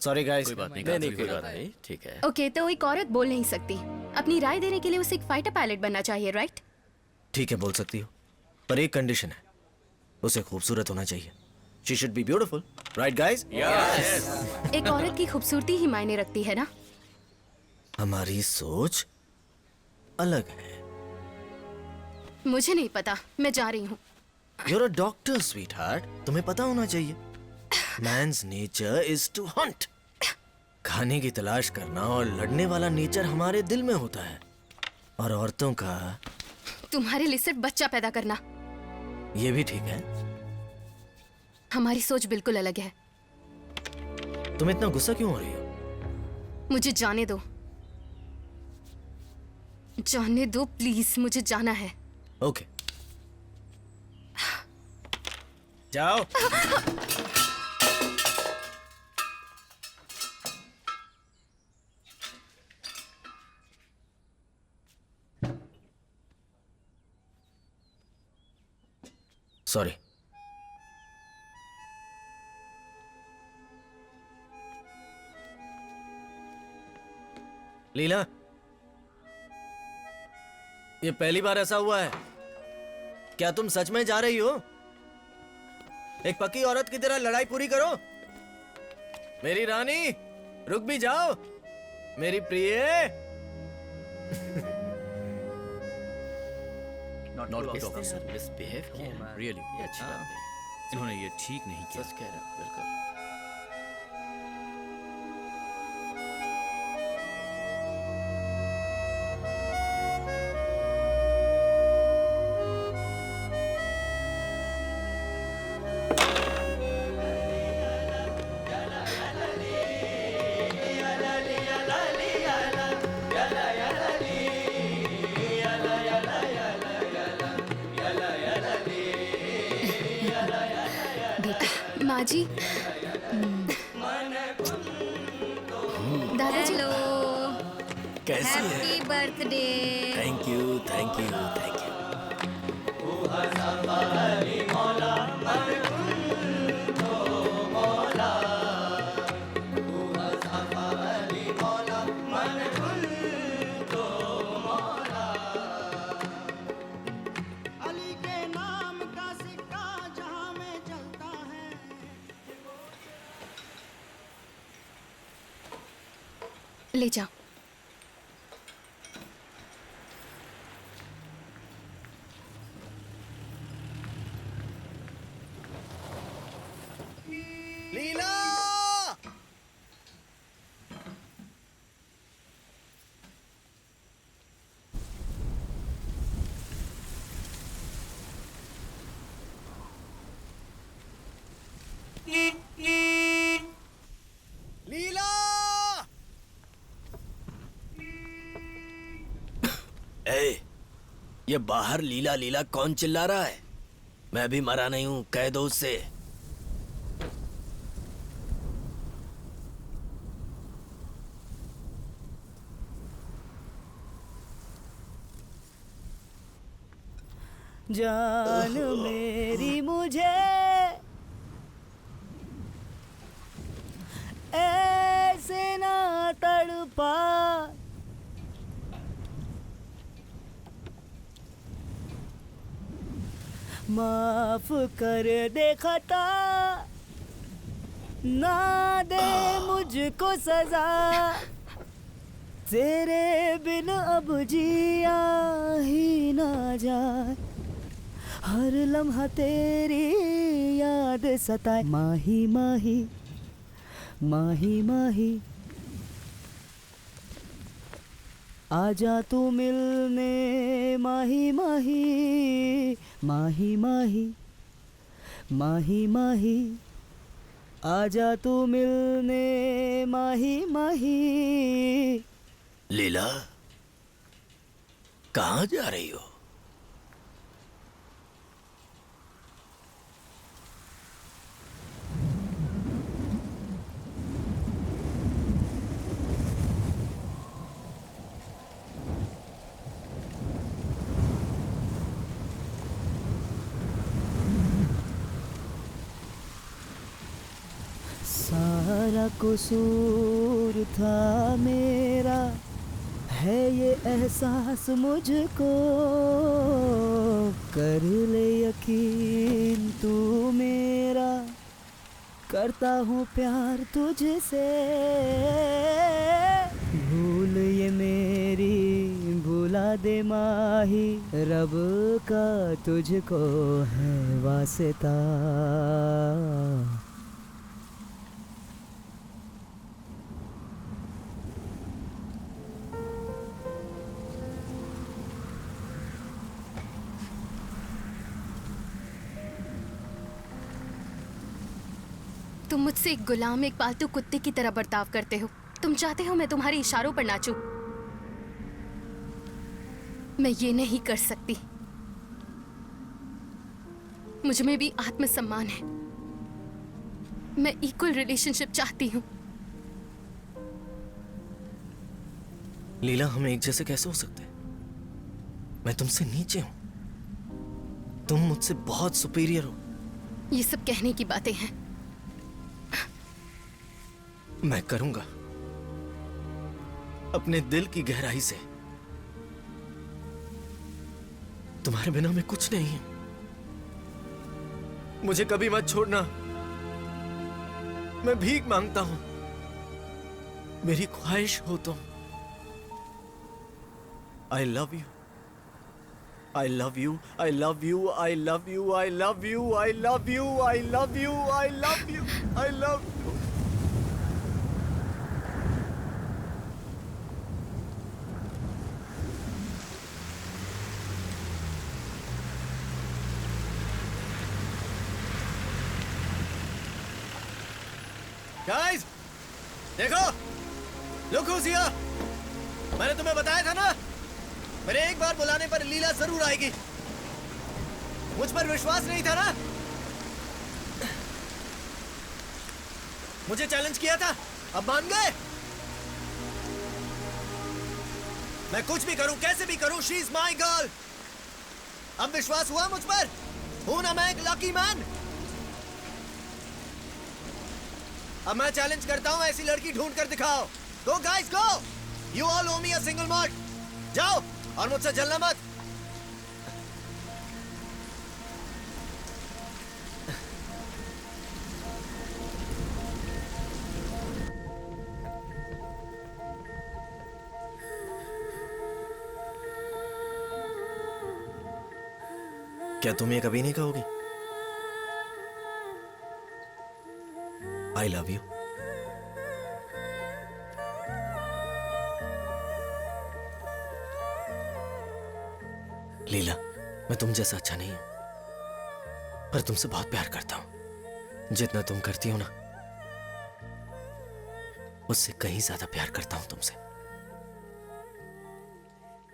Sorry guys. कोई बात नहीं, कोई बात नहीं, ठीक है। ओके, तो एक औरत बोल नहीं सकती। अपनी राय देने के लिए उसे एक फाइटर पायलट बनना चाहिए, राइट? ठीक है, बोल सकती हो, पर एक कंडीशन है, उसे खूबसूरत होना चाहिए। She should be beautiful, right guys? Yes. एक औरत की खूबसूरती ही मायने रखती है ना? हमारी सोच अलग है। मुझे नहीं पता, मैं जा रही हूँ। You're a doctor, sweetheart. तुम्हें पता होना चाहिए। Man's nature is to hunt. खाने की तलाश करना और लड़ने वाला नेचर हमारे दिल में होता है, और औरतों का तुम्हारे लिए सिर्फ बच्चा पैदा करना। ये भी ठीक है। हमारी सोच बिल्कुल अलग है। तुम इतना गुस्सा क्यों हो रही हो? मुझे जाने दो, जाने दो प्लीज, मुझे जाना है। ओके, जाओ। सॉरी। लीला, ये पहली बार ऐसा हुआ है। क्या तुम सच में जा रही हो? एक पक्की औरत की तरह लड़ाई पूरी करो। मेरी रानी, रुक भी जाओ। मेरी प्रिय। मिसबिहेव किया। रियली ये अच्छी बात है। इन्होंने ये ठीक नहीं किया। सच कह रहे हो, बिल्कुल। माँ जी, दादाजी। हेलो, कैसी है? Happy birthday. Thank you thank you thank you. ले जाओ। लीला! लीला! ए, ये बाहर लीला लीला कौन चिल्ला रहा है? मैं भी मरा नहीं हूं, कह दो उससे। जान मेरी मुझे ऐसे ना तड़पा, माफ कर दे खता, ना दे मुझको सजा, तेरे बिन अब जिया ही ना जाए, हर लम्हा तेरी याद सताए, माही माही माही माही, आजा तू मिलने माही माही, माही माही माही माही, आजा तू मिलने माही माही। लीला, कहाँ जा रही हो? सारा कसूर था मेरा, है ये एहसास मुझको, कर ले यकीन तू मेरा, करता हूँ प्यार तुझसे, भूल ये मेरी भुला दे माही, रब का तुझको है वास्ता। तुम मुझसे एक गुलाम, एक पालतू कुत्ते की तरह बर्ताव करते हो। तुम चाहते हो मैं तुम्हारे इशारों पर नाचूं। मैं ये नहीं कर सकती। मुझ में भी आत्मसम्मान है। मैं इक्वल रिलेशनशिप चाहती हूँ। लीला, हम एक जैसे कैसे हो सकते हैं? मैं तुमसे नीचे हूं, तुम मुझसे बहुत सुपीरियर हो। ये सब कहने की बातें हैं। मैं करूंगा अपने दिल की गहराई से। तुम्हारे बिना मैं कुछ नहीं हूं। मुझे कभी मत छोड़ना। मैं भीख मांगता हूं, मेरी ख्वाहिश हो तुम। I love you. I love you. I love you. I love you. I love you. I love you. I love you. I love you. I love you. Guys, देखो, look who's here. मैंने तुम्हें बताया था ना, मेरे एक बार बुलाने पर लीला जरूर आएगी। मुझ पर विश्वास नहीं था ना? मुझे चैलेंज किया था, अब मान गए? मैं कुछ भी करूं, कैसे भी करूं, शी इज माई गर्ल। अब विश्वास हुआ मुझ पर? हूं ना मैं एक लकी मैन? अब मैं चैलेंज करता हूं, ऐसी लड़की ढूंढ कर दिखाओ। Go guys go, you all owe me a single mod. जाओ और मुझसे जलना मत। क्या तुम ये कभी नहीं कहोगी? आई लव यू। लीला, मैं तुम जैसा अच्छा नहीं हूं, पर तुमसे बहुत प्यार करता हूं। जितना तुम करती हो ना, उससे कहीं ज्यादा प्यार करता हूं तुमसे।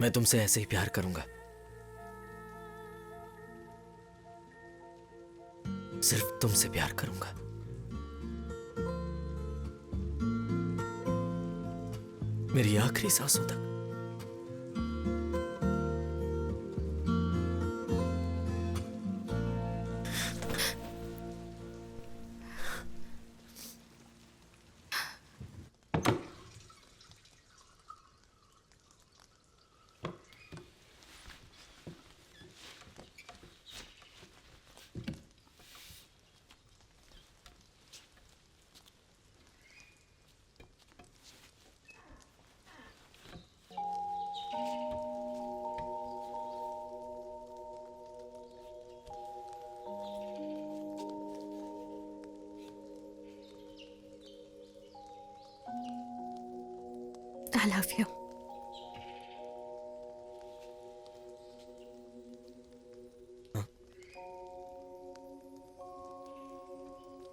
मैं तुमसे ऐसे ही प्यार करूंगा, सिर्फ तुमसे प्यार करूंगा। मेरी आखिरी सांसों तक। I love you.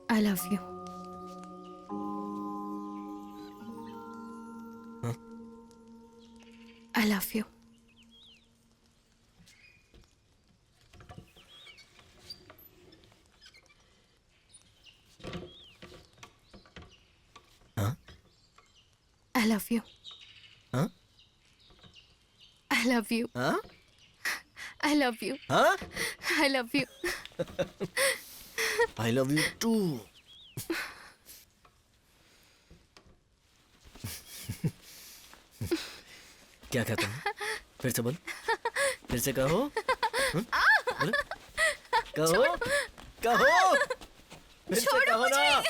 I love you. I love you. I love you. Huh? I love you. Huh? I love you. Huh? I love you. I love you too. क्या कहता हूँ? फिर से बोल, फिर से कहो। बोलो। कहो, कहो, फिर से कहो ना।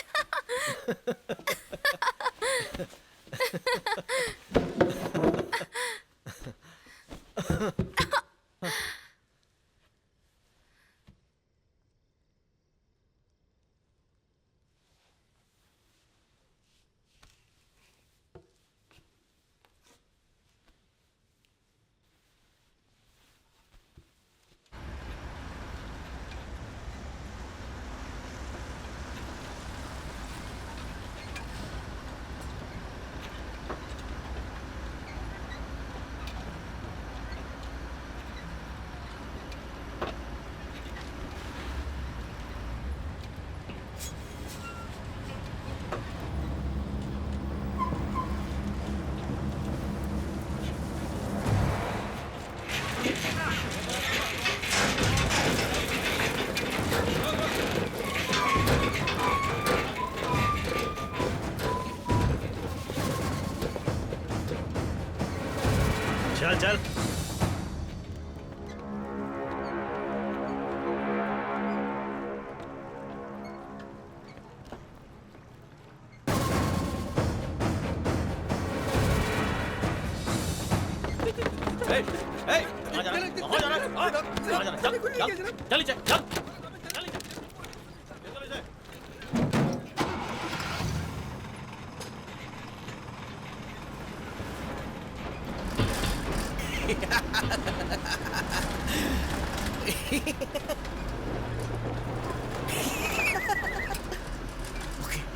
चल चल।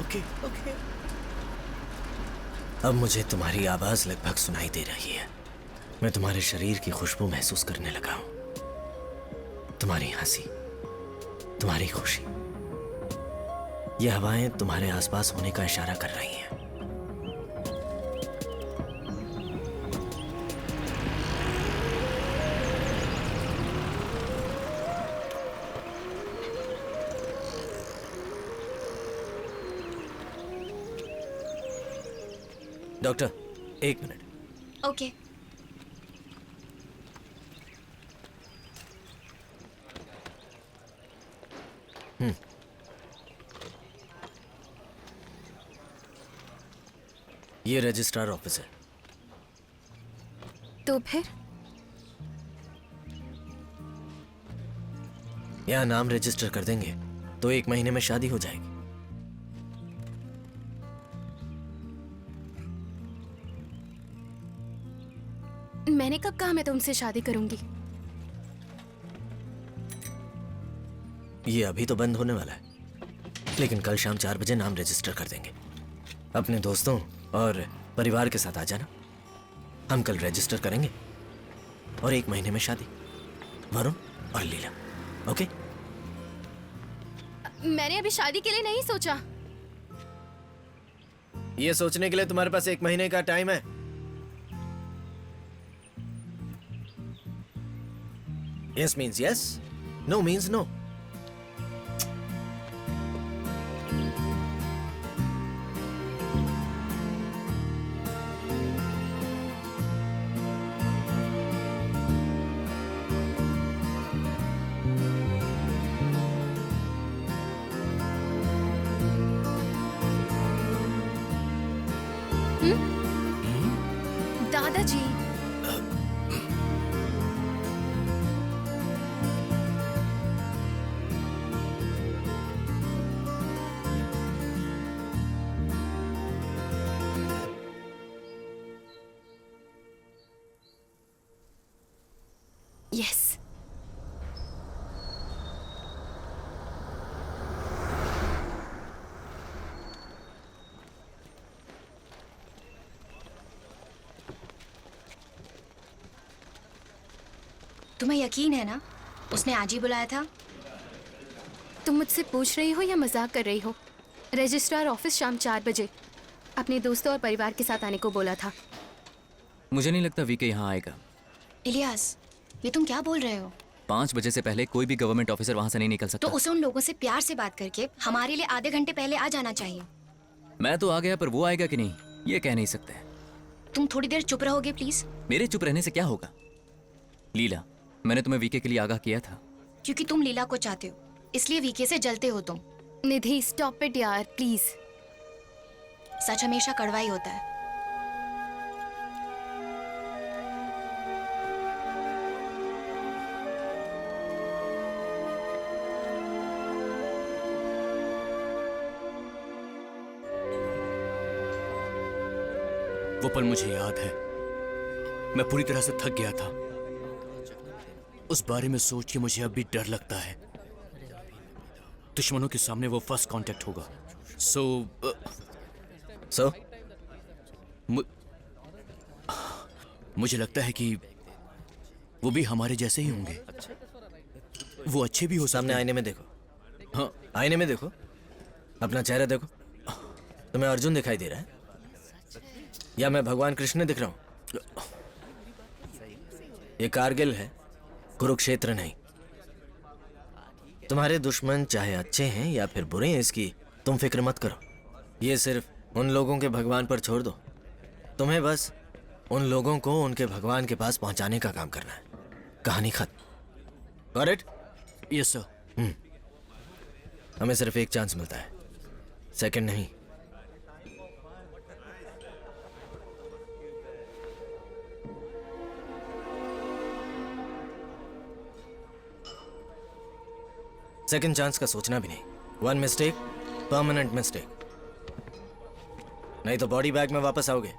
ओके। अब मुझे तुम्हारी आवाज लगभग सुनाई दे रही है। मैं तुम्हारे शरीर की खुशबू महसूस करने लगा हूं। तुम्हारी हंसी, तुम्हारी खुशी, ये हवाएं तुम्हारे आसपास होने का इशारा कर रही हैं। डॉक्टर, एक मिनट। ओके। ये रजिस्ट्रार ऑफिस है। तो फिर यहाँ नाम रजिस्टर कर देंगे तो 1 महीने में शादी हो जाएगी। मैंने कब कहा मैं तुमसे शादी करूंगी? ये अभी तो बंद होने वाला है, लेकिन कल शाम 4 बजे नाम रजिस्टर कर देंगे। अपने दोस्तों और परिवार के साथ आ जाना। हम कल रजिस्टर करेंगे और 1 महीने में शादी, वरुण और लीला। ओके? मैंने अभी शादी के लिए नहीं सोचा। ये सोचने के लिए तुम्हारे पास 1 महीने का टाइम है। Yes means yes, no means no. दादाजी, यस। तुम्हें यकीन है ना उसने आज ही बुलाया था? तुम मुझसे पूछ रही हो या मजाक कर रही हो? रजिस्ट्रार ऑफिस शाम 4 बजे अपने दोस्तों और परिवार के साथ आने को बोला था। मुझे नहीं लगता वीके यहाँ आएगा। इलियास, ये तुम क्या बोल रहे हो? 5 बजे से पहले कोई भी गवर्नमेंट ऑफिसर वहाँ से नहीं निकल तो सकता। उसे उन लोगों से प्यार से बात करके हमारे लिए आधे घंटे पहले आ जाना चाहिए। मैं तो आ गया, पर वो आएगा कि नहीं ये कह नहीं सकते। तुम थोड़ी देर चुप रहोगे प्लीज? मेरे चुप रहने से क्या होगा? लीला, मैंने तुम्हें वीके के लिए आगाह किया था। क्योंकि तुम लीला को चाहते हो, इसलिए वीके से जलते हो तुम। निधि, स्टॉप इट यार, प्लीज। सच हमेशा कड़वा ही होता है। वो पल मुझे याद है। मैं पूरी तरह से थक गया था। उस बारे में सोच के मुझे अब भी डर लगता है। दुश्मनों के सामने वो फर्स्ट कांटेक्ट होगा। मुझे लगता है कि वो भी हमारे जैसे ही होंगे। वो अच्छे भी हो। सामने आईने में देखो। हाँ, आईने में देखो, अपना चेहरा देखो। तुम्हें अर्जुन दिखाई दे रहा है या मैं भगवान कृष्ण दिख रहा हूं? ये कारगिल है, कुरुक्षेत्र नहीं। तुम्हारे दुश्मन चाहे अच्छे हैं या फिर बुरे हैं, इसकी तुम फिक्र मत करो। ये सिर्फ उन लोगों के भगवान पर छोड़ दो। तुम्हें बस उन लोगों को उनके भगवान के पास पहुंचाने का काम करना है। कहानी खत्म। Got it? Yes sir. हमें सिर्फ एक चांस मिलता है, सेकंड नहीं। सेकंड चांस का सोचना भी नहीं। 1 मिस्टेक, परमानेंट मिस्टेक। नहीं तो बॉडी बैग में वापस आओगे।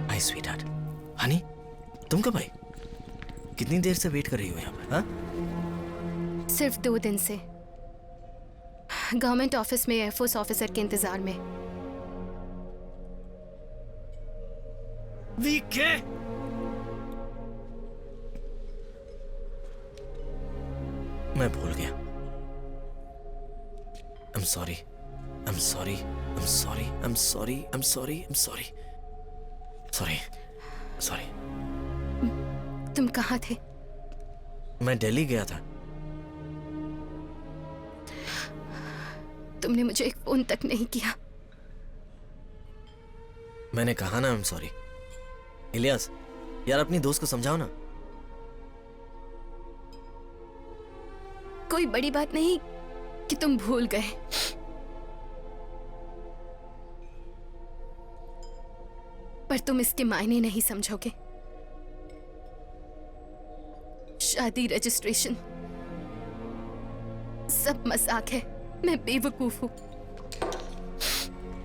हाय स्वीट हार्ट। हनी, तुम कब आई? कितनी देर से वेट कर रही हो यहाँ पे? हाँ? सिर्फ 2 दिन से गवर्नमेंट ऑफिस में एयरफोर्स ऑफिसर के इंतजार में। वीके, मैं भूल गया। sorry. I'm sorry. I'm sorry. I'm sorry. I'm sorry. I'm sorry. Sorry. Sorry. तुम कहाँ थे? मैं दिल्ली गया था. तुमने मुझे एक फोन तक नहीं किया. मैंने कहा ना I'm sorry. इलियास, यार अपनी दोस्त को समझाओ ना. कोई बड़ी बात नहीं कि तुम भूल गए. पर तुम इसके मायने नहीं समझोगे. शादी, रजिस्ट्रेशन सब मजाक है. मैं बेवकूफ हूँ.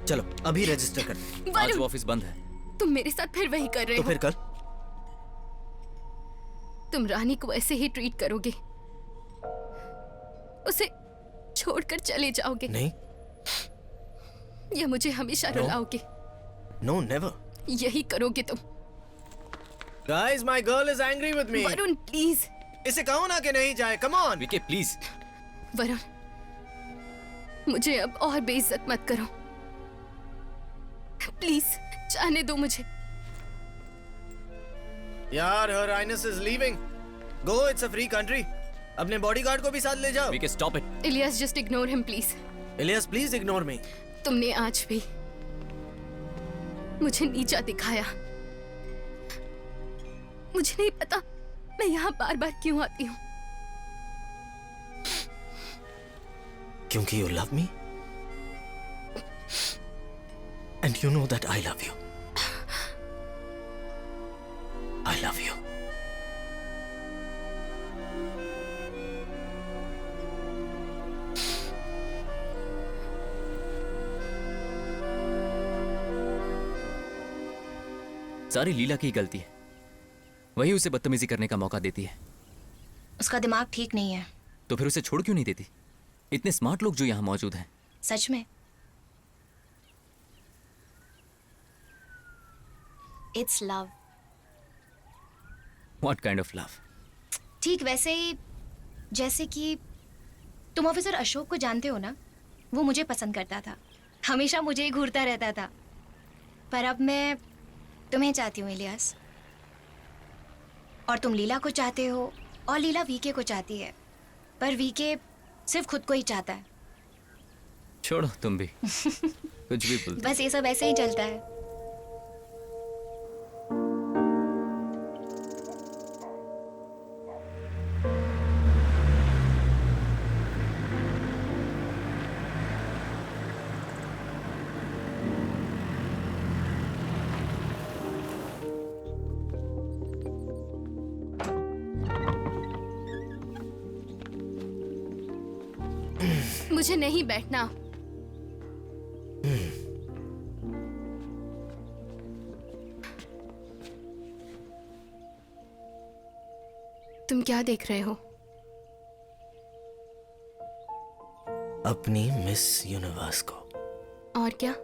चलो अभी रजिस्टर कर दे. आज वो ऑफिस बंद है. तुम मेरे साथ फिर वही कर रहे हो. तो फिर कल तुम रानी को ऐसे ही ट्रीट करोगे, उसे छोड़कर चले जाओगे. नहीं. या मुझे हमेशा रुलाओगे. No never. यही करोगे तुम. Guys, my girl is angry with me. Varun please. इसे कहो ना कि नहीं जाए. Come on. VK please. Varun, मुझे अब और बेइज्जत मत करो. प्लीज जाने दो मुझे. यार, her highness is leaving. Go, it's a free country. अपने बॉडीगार्ड को भी साथ ले जाओ. VK stop it. Ilyas, just ignore him please. Ilyas, please ignore me. तुमने आज भी मुझे नीचा दिखाया. मुझे नहीं पता मैं यहाँ बार बार क्यों आती हूँ. क्योंकि you love me. And you know that I love you. I love you. सारी लीला की गलती है. वही उसे बदतमीजी करने का मौका देती है. उसका दिमाग ठीक नहीं है. तो फिर उसे छोड़ क्यों नहीं देती? इतने स्मार्ट लोग जो यहाँ मौजूद हैं. सच में. It's love. What kind of love? ठीक वैसे ही जैसे कि तुम ऑफिसर अशोक को जानते हो ना. वो मुझे पसंद करता था. हमेशा मुझे ही घूरता रहता था. पर अब मैं तुम्हें चाहती हूँ इलियास. और तुम लीला को चाहते हो और लीला वीके को चाहती है. पर वीके सिर्फ खुद को ही चाहता है. छोड़ो तुम भी. कुछ भी बोलते. बस ये सब ऐसे ही चलता है. मुझे नहीं बैठना. तुम क्या देख रहे हो? अपनी मिस यूनिवर्स को. और क्या?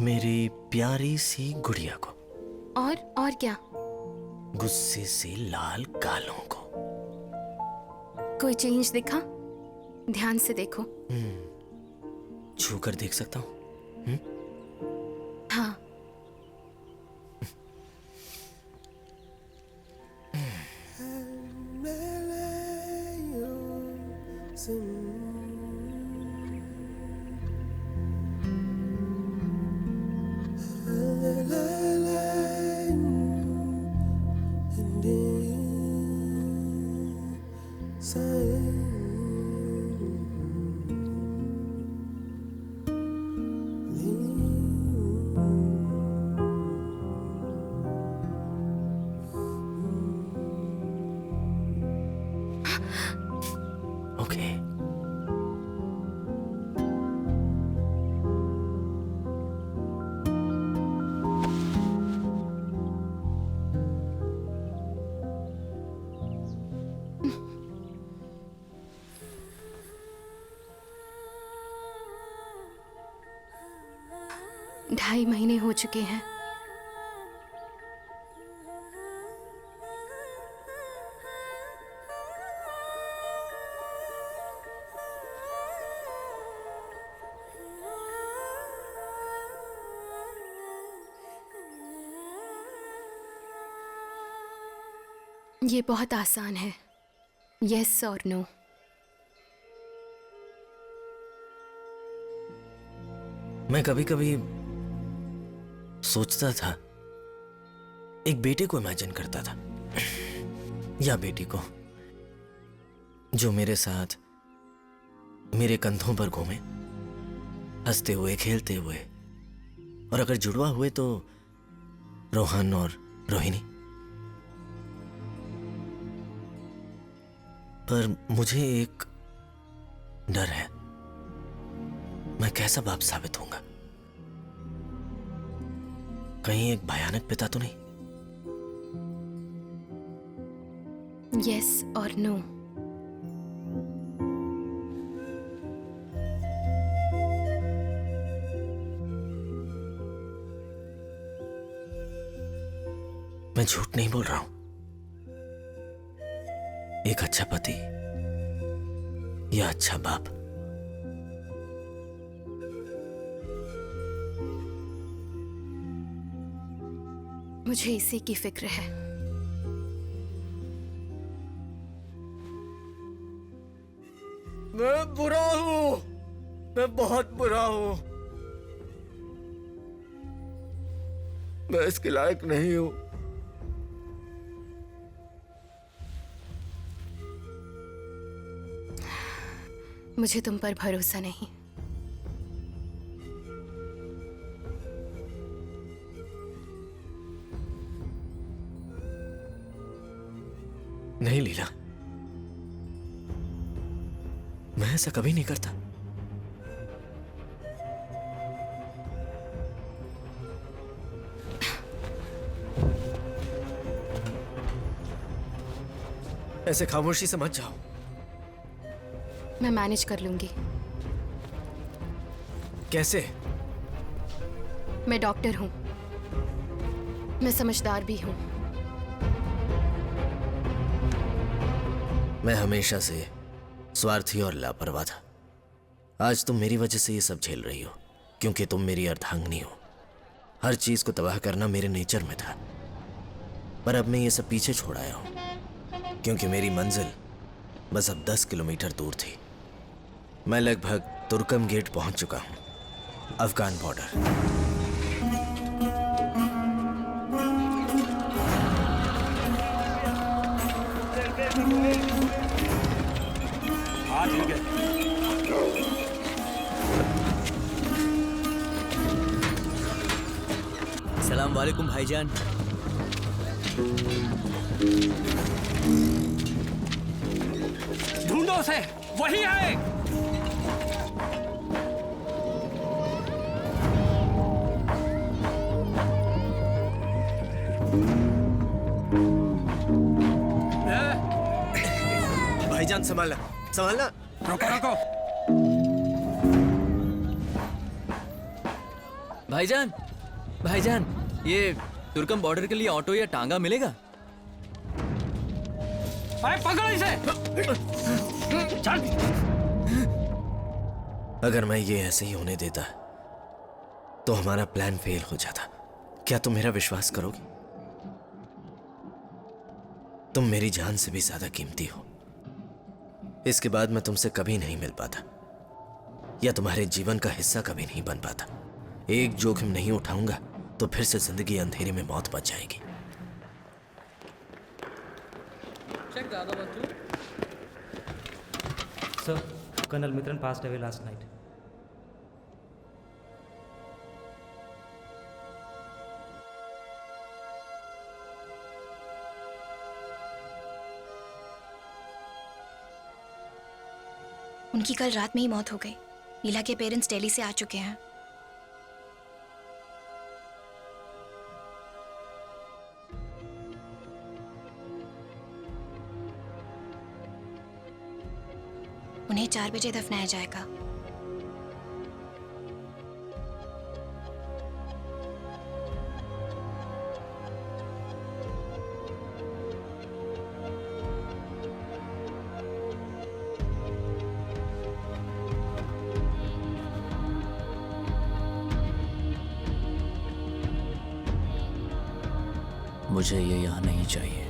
मेरी प्यारी सी गुड़िया को. और क्या? गुस्से से लाल गालों को. कोई चेंज दिखा? ध्यान से देखो. छू कर देख सकता हूँ? हाँ. Okay. ढाई महीने हो चुके हैं. ये बहुत आसान है, यस और नो। मैं कभी कभी सोचता था, एक बेटे को इमेजिन करता था, या बेटी को, जो मेरे साथ मेरे कंधों पर घूमे, हंसते हुए खेलते हुए, और अगर जुड़वा हुए तो रोहन और रोहिणी। पर मुझे एक डर है, मैं कैसा बाप साबित होऊंगा? कहीं एक भयानक पिता तो नहीं? यस और नो। मैं झूठ नहीं बोल रहा हूं। एक अच्छा पति या अच्छा बाप, मुझे इसी की फिक्र है। मैं बुरा हूं, मैं बहुत बुरा हूं, मैं इसके लायक नहीं हूं। मुझे तुम पर भरोसा नहीं। नहीं लीला, मैं ऐसा कभी नहीं करता। ऐसे खामोशी से मत जाओ। मैं मैनेज कर लूंगी। कैसे? मैं डॉक्टर हूं, मैं समझदार भी हूं। मैं हमेशा से स्वार्थी और लापरवाह था। आज तुम मेरी वजह से ये सब झेल रही हो, क्योंकि तुम मेरी अर्धांगिनी हो। हर चीज को तबाह करना मेरे नेचर में था, पर अब मैं ये सब पीछे छोड़ आया हूं, क्योंकि मेरी मंजिल बस अब 10 किलोमीटर दूर थी। मैं लगभग तुर्कम गेट पहुंच चुका हूं, अफगान बॉर्डर। हाँ ठीक है। सलाम वालेकुम भाईजान। ढूंढो उसे, वही है। भाईजान संभालना, संभालना। रोको रोको। भाईजान, भाईजान, ये तुर्कम बॉर्डर के लिए ऑटो या टांगा मिलेगा? अरे पकड़ो इसे। चल। अगर मैं ये ऐसे ही होने देता तो हमारा प्लान फेल हो जाता। क्या तुम मेरा विश्वास करोगे? तुम मेरी जान से भी ज्यादा कीमती हो। इसके बाद मैं तुमसे कभी नहीं मिल पाता, या तुम्हारे जीवन का हिस्सा कभी नहीं बन पाता। एक जोखिम नहीं उठाऊंगा तो फिर से जिंदगी अंधेरे में मौत बच जाएगी। Sir, Colonel Mitran passed away last night. उनकी कल रात में ही मौत हो गई। लीला के पेरेंट्स दिल्ली से आ चुके हैं। उन्हें 4 बजे दफनाया जाएगा। मुझे ये यहाँ नहीं चाहिए।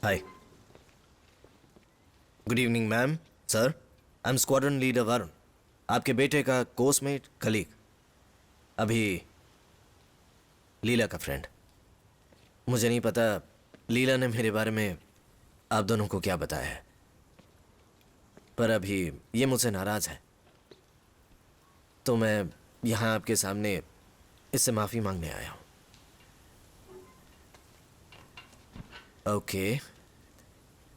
Hi, good evening ma'am, sir. I am squadron leader Varun, आपके बेटे का कोर्समेट, कलीग, अभी लीला का फ्रेंड। मुझे नहीं पता लीला ने मेरे बारे में आप दोनों को क्या बताया है, पर अभी ये मुझसे नाराज है, तो मैं यहाँ आपके सामने इससे माफ़ी मांगने आया हूँ। ओके,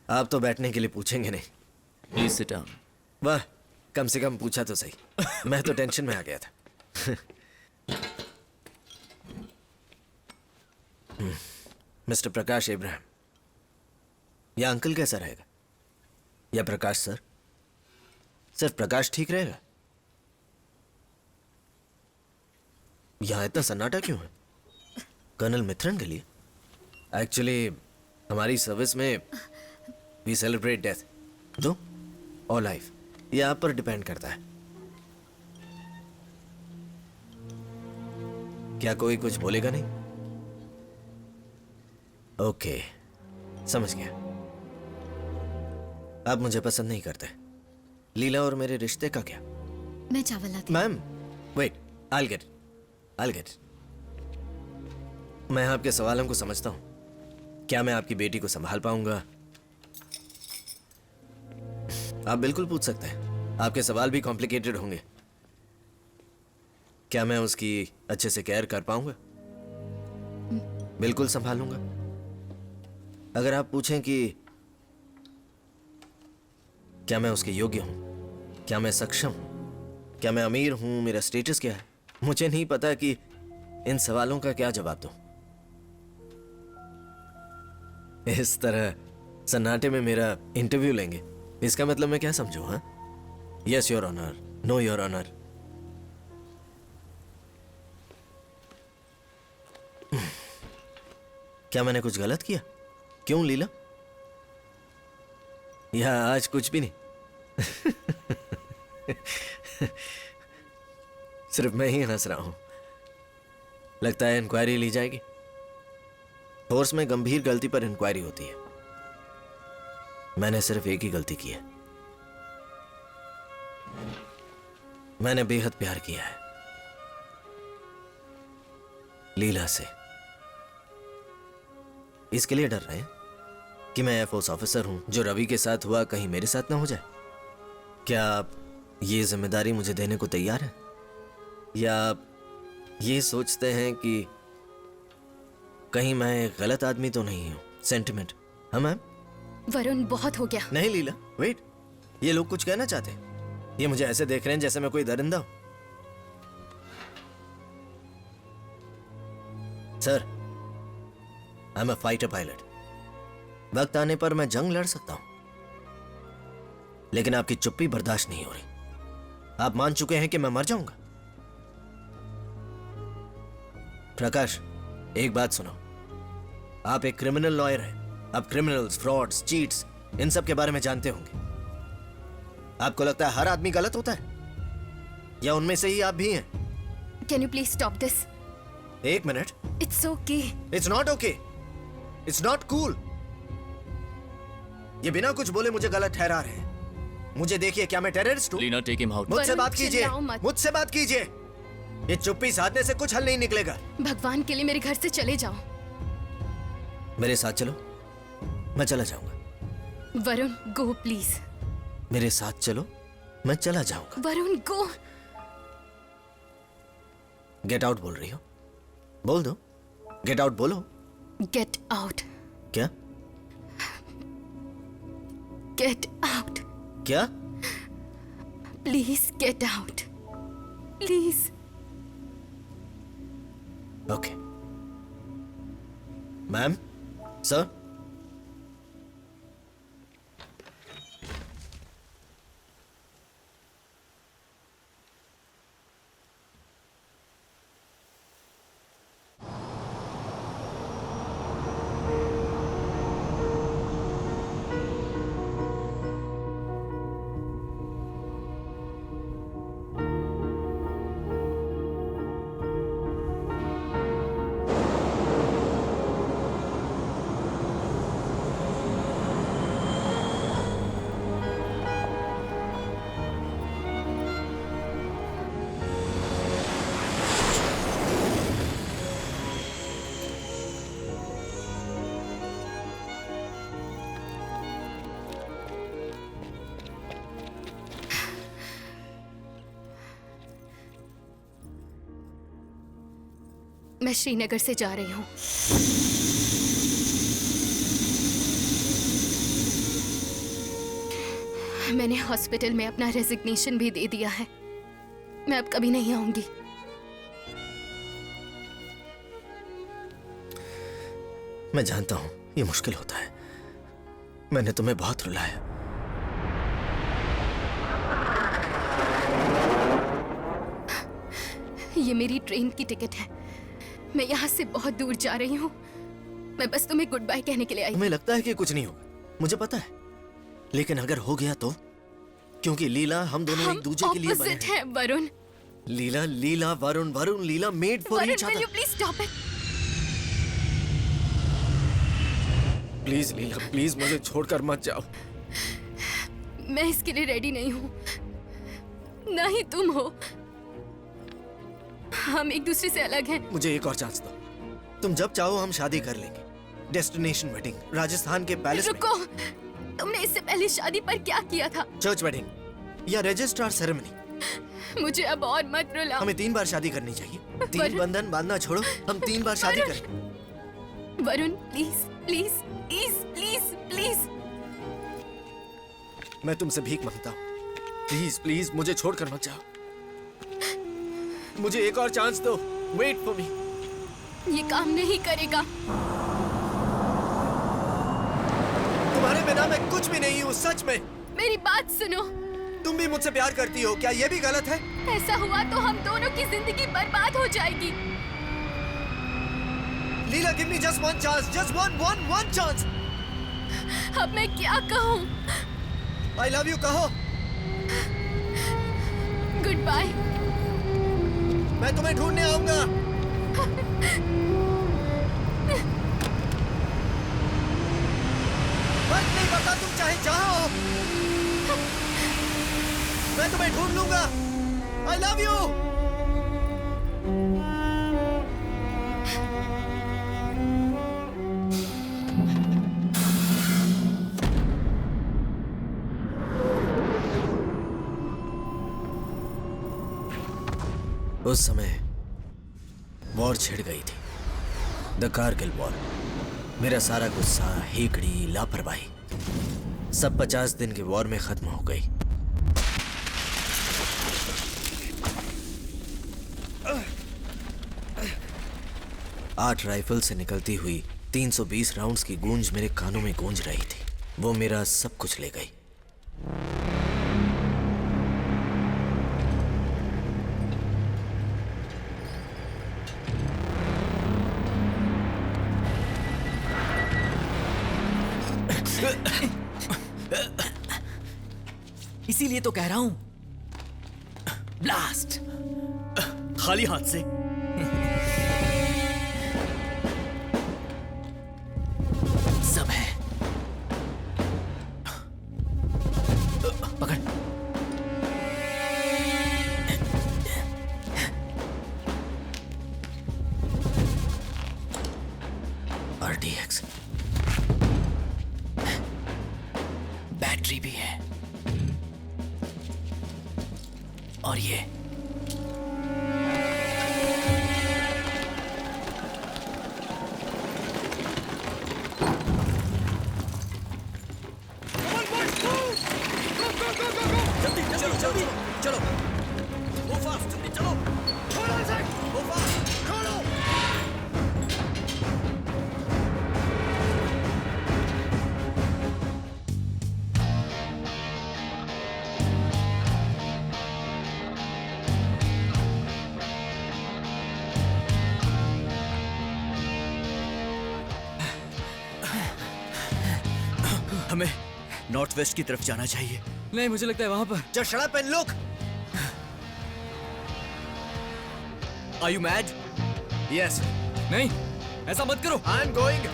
आप तो बैठने के लिए पूछेंगे नहीं। Please sit down. वाह, कम से कम पूछा तो सही। मैं तो टेंशन में आ गया था। मिस्टर प्रकाश इब्राहिम, या अंकल कैसा रहेगा, या प्रकाश सर? सिर्फ प्रकाश ठीक रहेगा? यहां इतना सन्नाटा क्यों है? कर्नल मिथुन के लिए? एक्चुअली हमारी सर्विस में वी सेलिब्रेट डेथ दो और लाइफ, ये आप पर डिपेंड करता है। क्या कोई कुछ बोलेगा नहीं? ओके, समझ गया। आप मुझे पसंद नहीं करते। लीला और मेरे रिश्ते का क्या? मैं चावल लाती। Ma'am wait, I'll get it। मैं आपके सवालों को समझता हूं। क्या मैं आपकी बेटी को संभाल पाऊंगा? आप बिल्कुल पूछ सकते हैं, आपके सवाल भी कॉम्प्लिकेटेड होंगे। क्या मैं उसकी अच्छे से केयर कर पाऊंगा? बिल्कुल संभालूंगा। अगर आप पूछें कि क्या मैं उसके योग्य हूं, क्या मैं सक्षम हूं, क्या मैं अमीर हूं, मेरा स्टेटस क्या है, मुझे नहीं पता कि इन सवालों का क्या जवाब दूं। इस तरह सन्नाटे में मेरा इंटरव्यू लेंगे, इसका मतलब मैं क्या समझूं? हाँ, yes your honour, no your honour. क्या मैंने कुछ गलत किया? क्यों लीला? या आज कुछ भी नहीं? सिर्फ मैं ही हंस रहा हूं। लगता है इंक्वायरी ली जाएगी। फोर्स में गंभीर गलती पर इंक्वायरी होती है। मैंने सिर्फ एक ही गलती की है। मैंने बेहद प्यार किया है लीला से। इसके लिए डर रहे हैं कि मैं एयरफोर्स ऑफिसर हूं, जो रवि के साथ हुआ कहीं मेरे साथ ना हो जाए। क्या आप ये जिम्मेदारी मुझे देने को तैयार हैं, या आप ये सोचते हैं कि कहीं मैं एक गलत आदमी तो नहीं हूं? सेंटिमेंट, हाँ मैम? वरुण, बहुत हो गया। नहीं लीला, वेट, ये लोग कुछ कहना चाहते हैं। ये मुझे ऐसे देख रहे हैं जैसे मैं कोई दरिंदा हूं। Sir, I am a fighter pilot. वक्त आने पर मैं जंग लड़ सकता हूं, लेकिन आपकी चुप्पी बर्दाश्त नहीं हो रही। आप मान चुके हैं कि मैं मर जाऊंगा। प्रकाश, एक बात सुनो, आप एक क्रिमिनल लॉयर हैं। आप क्रिमिनल्स, फ्रॉड्स, चीट्स, इन सब के बारे में जानते होंगे। आपको लगता है हर आदमी गलत होता है, या उनमें से ही आप भी हैं? Can you please stop this? एक minute. It's okay. It's not okay, it's not cool. ये बिना कुछ बोले मुझे गलत ठहरा रहे हैं। मुझे देखिए, क्या मैं टेररिस्ट हूं? Leena, take him out. मुझसे बात कीजिए, मुझसे बात कीजिए। ये चुप्पी साधने से कुछ हल नहीं निकलेगा। भगवान के लिए मेरे घर से चले जाओ। मेरे साथ चलो, मैं चला जाऊंगा। Varun, go please. मेरे साथ चलो, मैं चला जाऊंगा। वरुण, गो। गेट आउट बोल रही हो? बोल दो, गेट आउट बोलो। Get out. क्या? Get out. क्या? Please get out, please. Okay ma'am, sir. मैं श्रीनगर से जा रही हूँ। मैंने हॉस्पिटल में अपना रेजिग्नेशन भी दे दिया है। मैं अब कभी नहीं आऊंगी। मैं जानता हूं ये मुश्किल होता है। मैंने तुम्हें बहुत रुलाया। ये मेरी ट्रेन की टिकट है। मैं यहाँ से बहुत दूर जा रही हूँ। मैं बस तुम्हें गुड बाय कहने के लिए आई। तुम्हें लगता है कि कुछ नहीं होगा, मुझे पता है। लेकिन अगर हो गया तो? क्योंकि लीला, हम दोनों एक दूसरे के लिए बने opposite हैं Varun. Leela, Leela, Varun, Varun, Leela, made for each Varun, will other. you please stop it? Please Leela, please मुझे छोड़कर मत जाओ। मैं इसके लिए रेडी नहीं हूँ, ना ही तुम हो। हम एक दूसरे से अलग हैं। मुझे एक और चांस दो। तुम जब चाहो हम शादी कर लेंगे। डेस्टिनेशन वेडिंग, राजस्थान के पैलेस में। रुको, तुमने इससे पहले शादी पर क्या किया था? चर्च वेडिंग या रजिस्ट्रार सेरेमनी। मुझे अब और मत रुलाओ। हमें 3 बार शादी करनी चाहिए। 3 बंधन बांधना छोड़ो, हम 3 बार शादी करें। Varun, please please please please please. मैं तुमसे भीख मांगता हूँ, प्लीज प्लीज मुझे छोड़कर मत जाओ। मुझे एक और चांस दो। Wait for me. ये काम नहीं करेगा। तुम्हारे बिना मैं कुछ भी नहीं हूँ, सच में। मेरी बात सुनो। तुम भी मुझसे प्यार करती हो, क्या ये भी गलत है? ऐसा हुआ तो हम दोनों की जिंदगी बर्बाद हो जाएगी। Leela, give me just one chance, just one chance. अब मैं क्या कहूँ? आई लव यू कहो। Good bye. मैं तुम्हें ढूंढने आऊंगा। फर्क नहीं पड़ता, तुम चाहे जहां हो, मैं तुम्हें ढूंढ लूंगा। आई लव यू। उस समय वॉर छिड़ गई थी, द कारगिल वॉर। मेरा सारा गुस्सा, हेकड़ी, लापरवाही सब 50 दिन के वॉर में खत्म हो गई। आठ राइफल से निकलती हुई 320 राउंड्स की गूंज मेरे कानों में गूंज रही थी। वो मेरा सब कुछ ले गई। इसीलिए तो कह रहा हूं, ब्लास्ट। खाली हाथ से। सब है। पकड़। RTX बैटरी भी है। और ये जल्दी चलो जल्दी चलो। Go fast, जल्दी चलो। Hold on sec. Go fast. चलो। हमें नॉर्थ वेस्ट की तरफ जाना चाहिए। नहीं, मुझे लगता है वहां पर। Just shut up and look. Are you mad? Yes. नहीं, ऐसा मत करो। I'm going.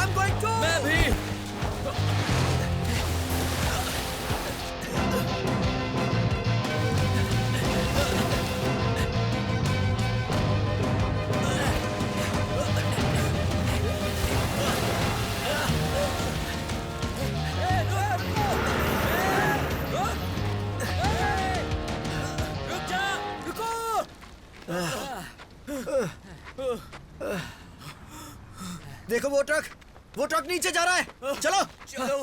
I'm going to. मैं भी। देखो वो ट्रक नीचे जा रहा है। चलो चलो।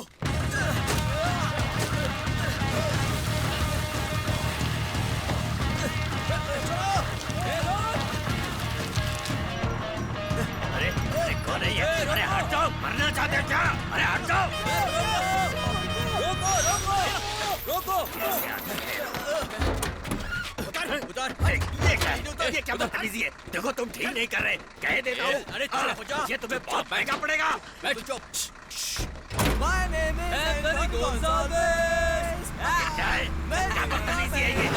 अरे कौन है ये? अरे हट जाओ, मरना चाहते हैं क्या? अरे हट जाओ। रोको। उतार। ये क्या बदतमीजी है? देखो तुम ठीक नहीं कर रहे, कह देता हूँ। अरे चुप हो जा। ये तुम्हें बहुत महंगा पड़ेगा। My name is Anthony Gonzalez. क्या है? क्या बदतमीजी है ये?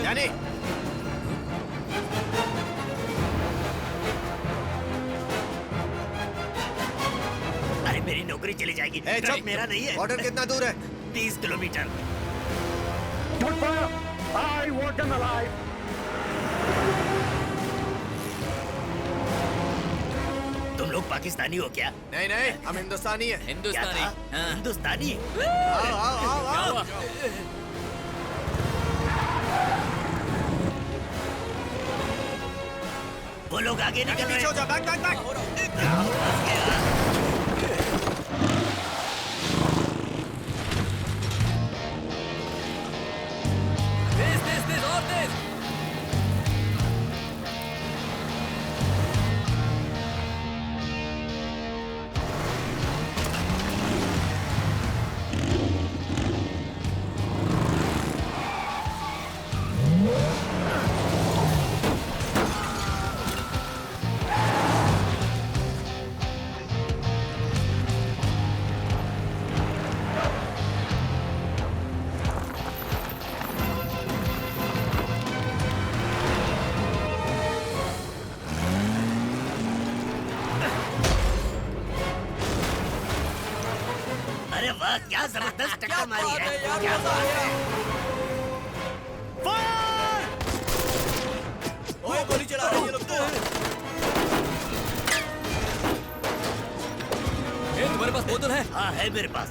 यानी अरे मेरी नौकरी चली जाएगी। ट्रक मेरा नहीं है। बॉर्डर कितना दूर है? 30 kilometre. I want them alive. तुम लोग पाकिस्तानी हो क्या? नहीं, हम हिंदुस्तानी है। हिंदुस्तानी। हाँ। हिंदुस्तानी? आओ। वो लोग आगे निकल रहे पीछे हो जा, बैक। तेज और तेज। अरे वाह, क्या जबरदस्त टक्कर मारी है। क्या बात है। ओए गोली चला रहे हैं ये लोग तो। तुम्हारे पास बोतल है? हाँ है मेरे पास।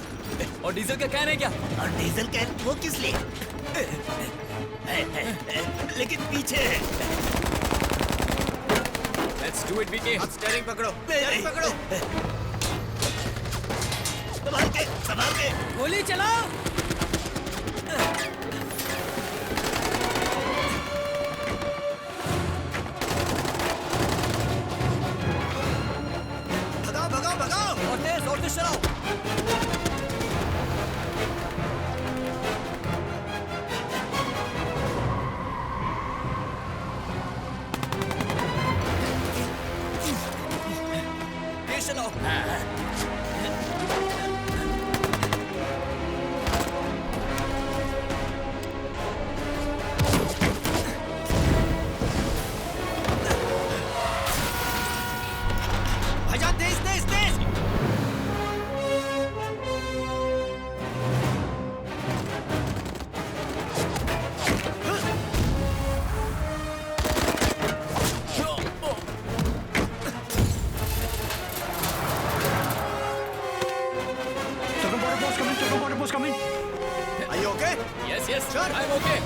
और डीजल का कैन है क्या? और डीजल कैन वो किस लिए? लेकिन पीछे है। Let's do it, VK. अब स्टीयरिंग पकड़ो। संभाल के। गोली चलाओ। भगाओ। और तेज चलाओ। तेज चलाओ। भाईजान तेज। Border post coming. Are you okay? Yes. Sure. I'm okay.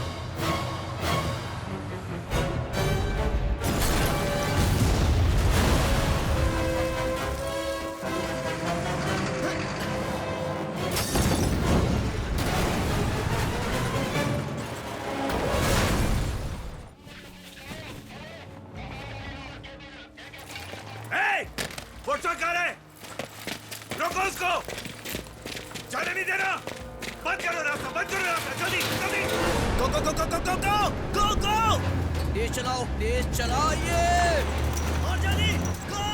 Motor car है, रोको उसको, जाने नहीं देना, बंद करो रास्ता, जल्दी। गो। तेज चलाइए। और जल्दी गो।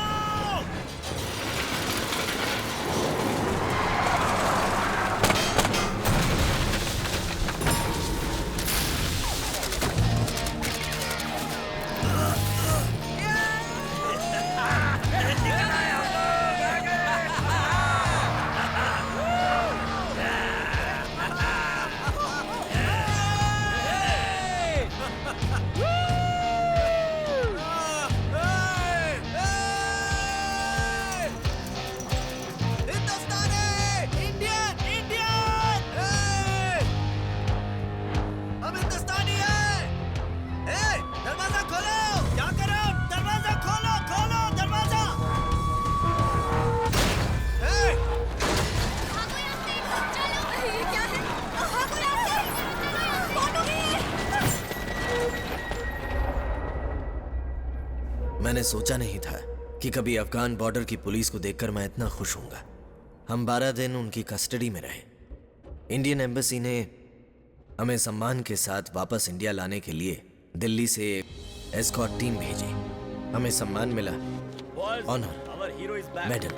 मैंने सोचा नहीं था कि कभी अफगान बॉर्डर की पुलिस को देखकर मैं इतना खुश होऊंगा। हम 12 दिन उनकी कस्टडी में रहे। इंडियन एम्बेसी ने हमें सम्मान के साथ वापस इंडिया लाने के लिए दिल्ली से एक एस्कॉर्ट टीम भेजी। हमें सम्मान मिला, ऑनर, मेडल।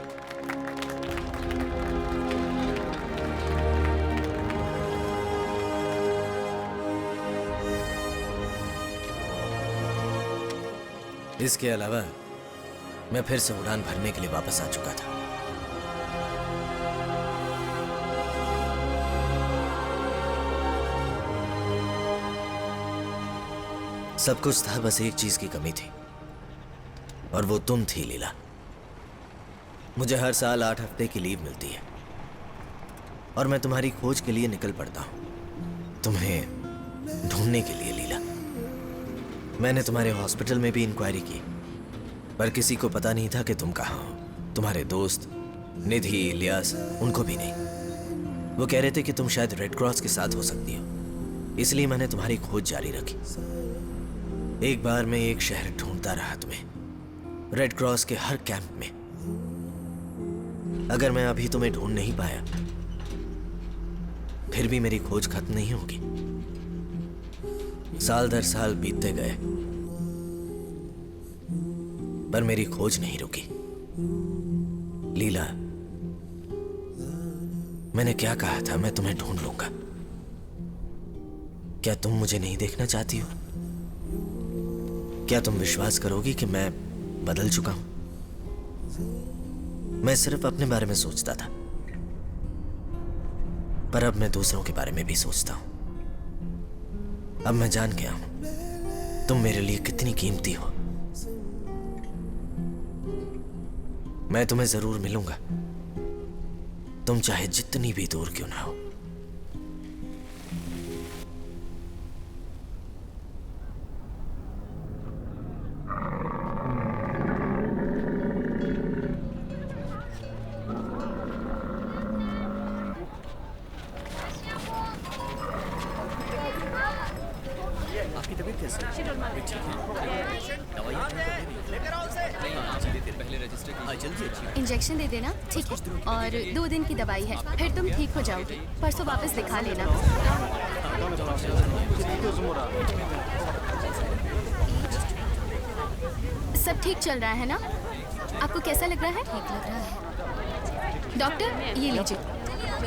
इसके अलावा मैं फिर से उड़ान भरने के लिए वापस आ चुका था। सब कुछ था, बस एक चीज की कमी थी और वो तुम थी लीला। मुझे हर साल 8 हफ्ते की लीव मिलती है और मैं तुम्हारी खोज के लिए निकल पड़ता हूं, तुम्हें ढूंढने के लिए लीला। मैंने तुम्हारे हॉस्पिटल में भी इंक्वायरी की, पर किसी को पता नहीं था कि तुम कहाँ हो। तुम्हारे दोस्त निधि, इलियास, उनको भी नहीं। वो कह रहे थे कि तुम शायद रेड क्रॉस के साथ हो सकती हो, इसलिए मैंने तुम्हारी खोज जारी रखी। एक बार मैं एक शहर ढूंढता रहा तुम्हें, रेड क्रॉस के हर कैंप में। अगर मैं अभी तुम्हें ढूंढ नहीं पाया, फिर भी मेरी खोज खत्म नहीं होगी। साल दर साल बीतते गए, पर मेरी खोज नहीं रुकी। लीला, मैंने क्या कहा था, मैं तुम्हें ढूंढ लूंगा। क्या तुम मुझे नहीं देखना चाहती हो? क्या तुम विश्वास करोगी कि मैं बदल चुका हूं? मैं सिर्फ अपने बारे में सोचता था, पर अब मैं दूसरों के बारे में भी सोचता हूं। अब मैं जान गया हूं तुम मेरे लिए कितनी कीमती हो। मैं तुम्हें जरूर मिलूंगा, तुम चाहे जितनी भी दूर क्यों ना हो। इंजेक्शन दे देना, ठीक है? और 2 दिन की दवाई है, फिर तुम ठीक हो जाओगे। परसों वापस दिखा लेना। सब ठीक चल रहा है ना? आपको कैसा लग रहा है? ठीक लग रहा है। डॉक्टर, ये लीजिए,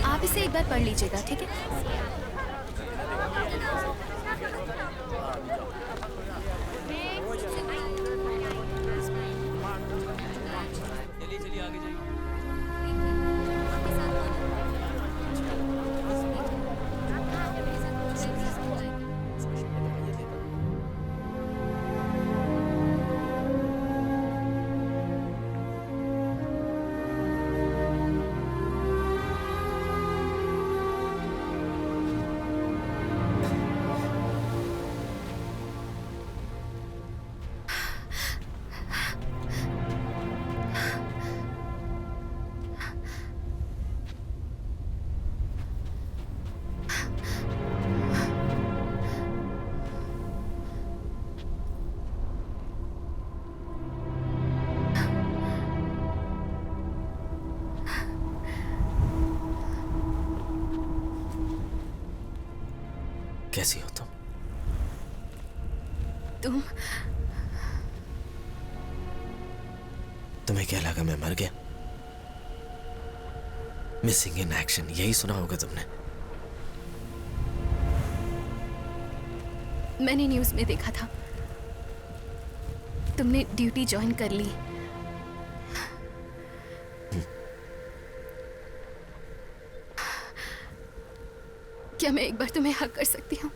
आप इसे एक बार पढ़ लीजिएगा, ठीक है? कैसी हो तुम? तुम्हें क्या लगा मैं मर गया? मिसिंग इन एक्शन, यही सुना होगा तुमने। मैंने न्यूज़ में देखा था, तुमने ड्यूटी ज्वाइन कर ली। क्या मैं एक बार तुम्हें हक कर सकती हूँ?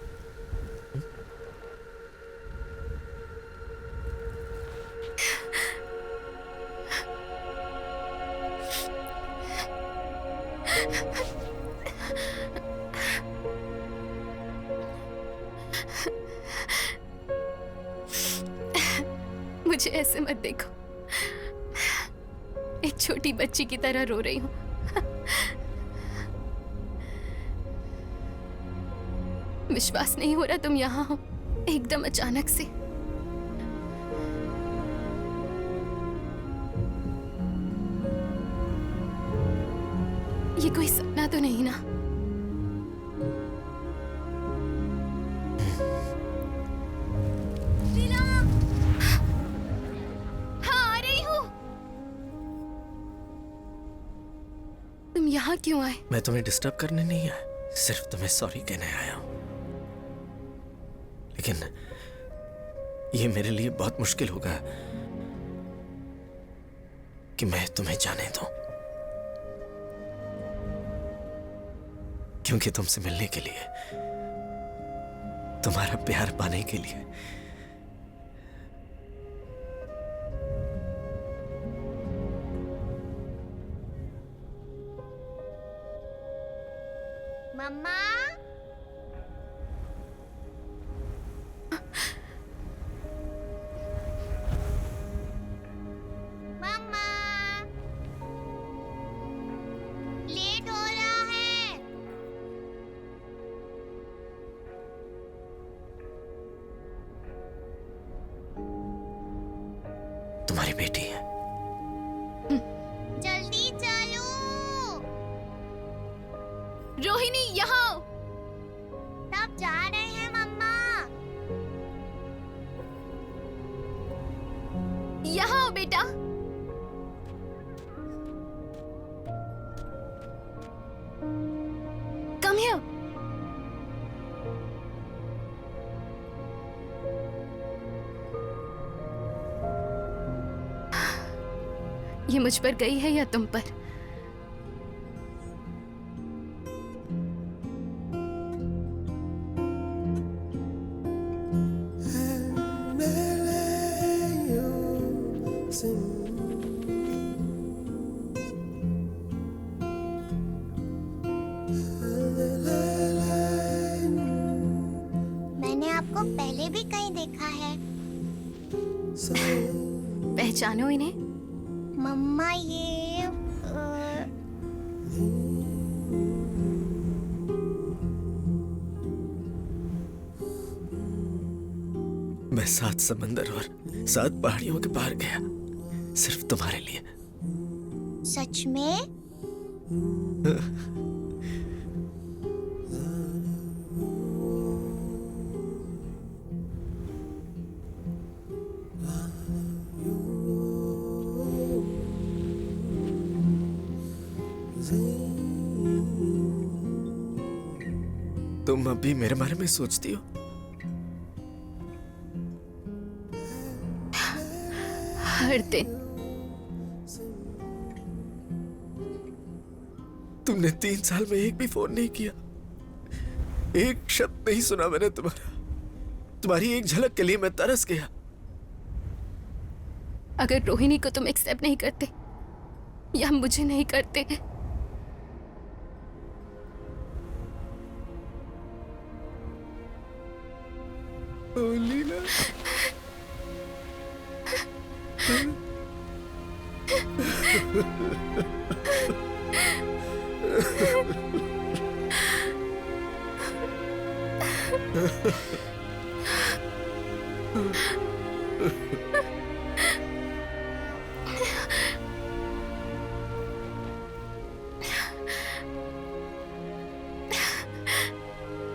मुझे ऐसे मत देखो, एक छोटी बच्ची की तरह रो रही हूँ। विश्वास नहीं हो रहा तुम यहाँ हो, एकदम अचानक से। ये कोई सपना तो नहीं ना? हाँ, आ रही हूँ। तुम यहाँ क्यों आए? मैं तुम्हें डिस्टर्ब करने नहीं आया, सिर्फ तुम्हें सॉरी कहने आया हूँ। लेकिन ये मेरे लिए बहुत मुश्किल होगा कि मैं तुम्हें जाने दूं, क्योंकि तुमसे मिलने के लिए, तुम्हारा प्यार पाने के लिए मम्मा, मम्मा, लेट हो रहा है। तुम्हारी बेटी है। जल्दी चलो। रोहिणी, यहाँ आओ। तब जा रहे हैं मम्मा। यहाँ आओ बेटा। Come here. ये मुझ पर गई है या तुम पर? मैंने आपको पहले भी कहीं देखा है। पहचानो इन्हें? मम्मा, ये मैं 7 समंदर और 7 पहाड़ियों के पार गया, सिर्फ तुम्हारे लिए। सच में? तुम अभी मेरे बारे में सोचती हो? हर दिन। तुमने 3 साल में एक भी फोन नहीं किया, एक शब्द नहीं सुना मैंने तुम्हारा। तुम्हारी एक झलक के लिए मैं तरस गया। अगर रोहिणी को तुम एक्सेप्ट नहीं करते या मुझे नहीं करते, लीला,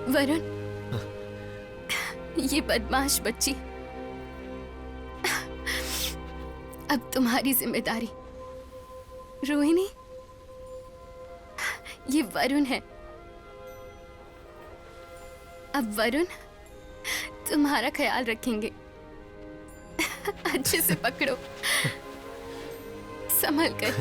वरुण, ये बदमाश बच्ची अब तुम्हारी जिम्मेदारी। रोहिणी, ये वरुण है। अब वरुण तुम्हारा ख्याल रखेंगे। अच्छे से पकड़ो, संभल कर।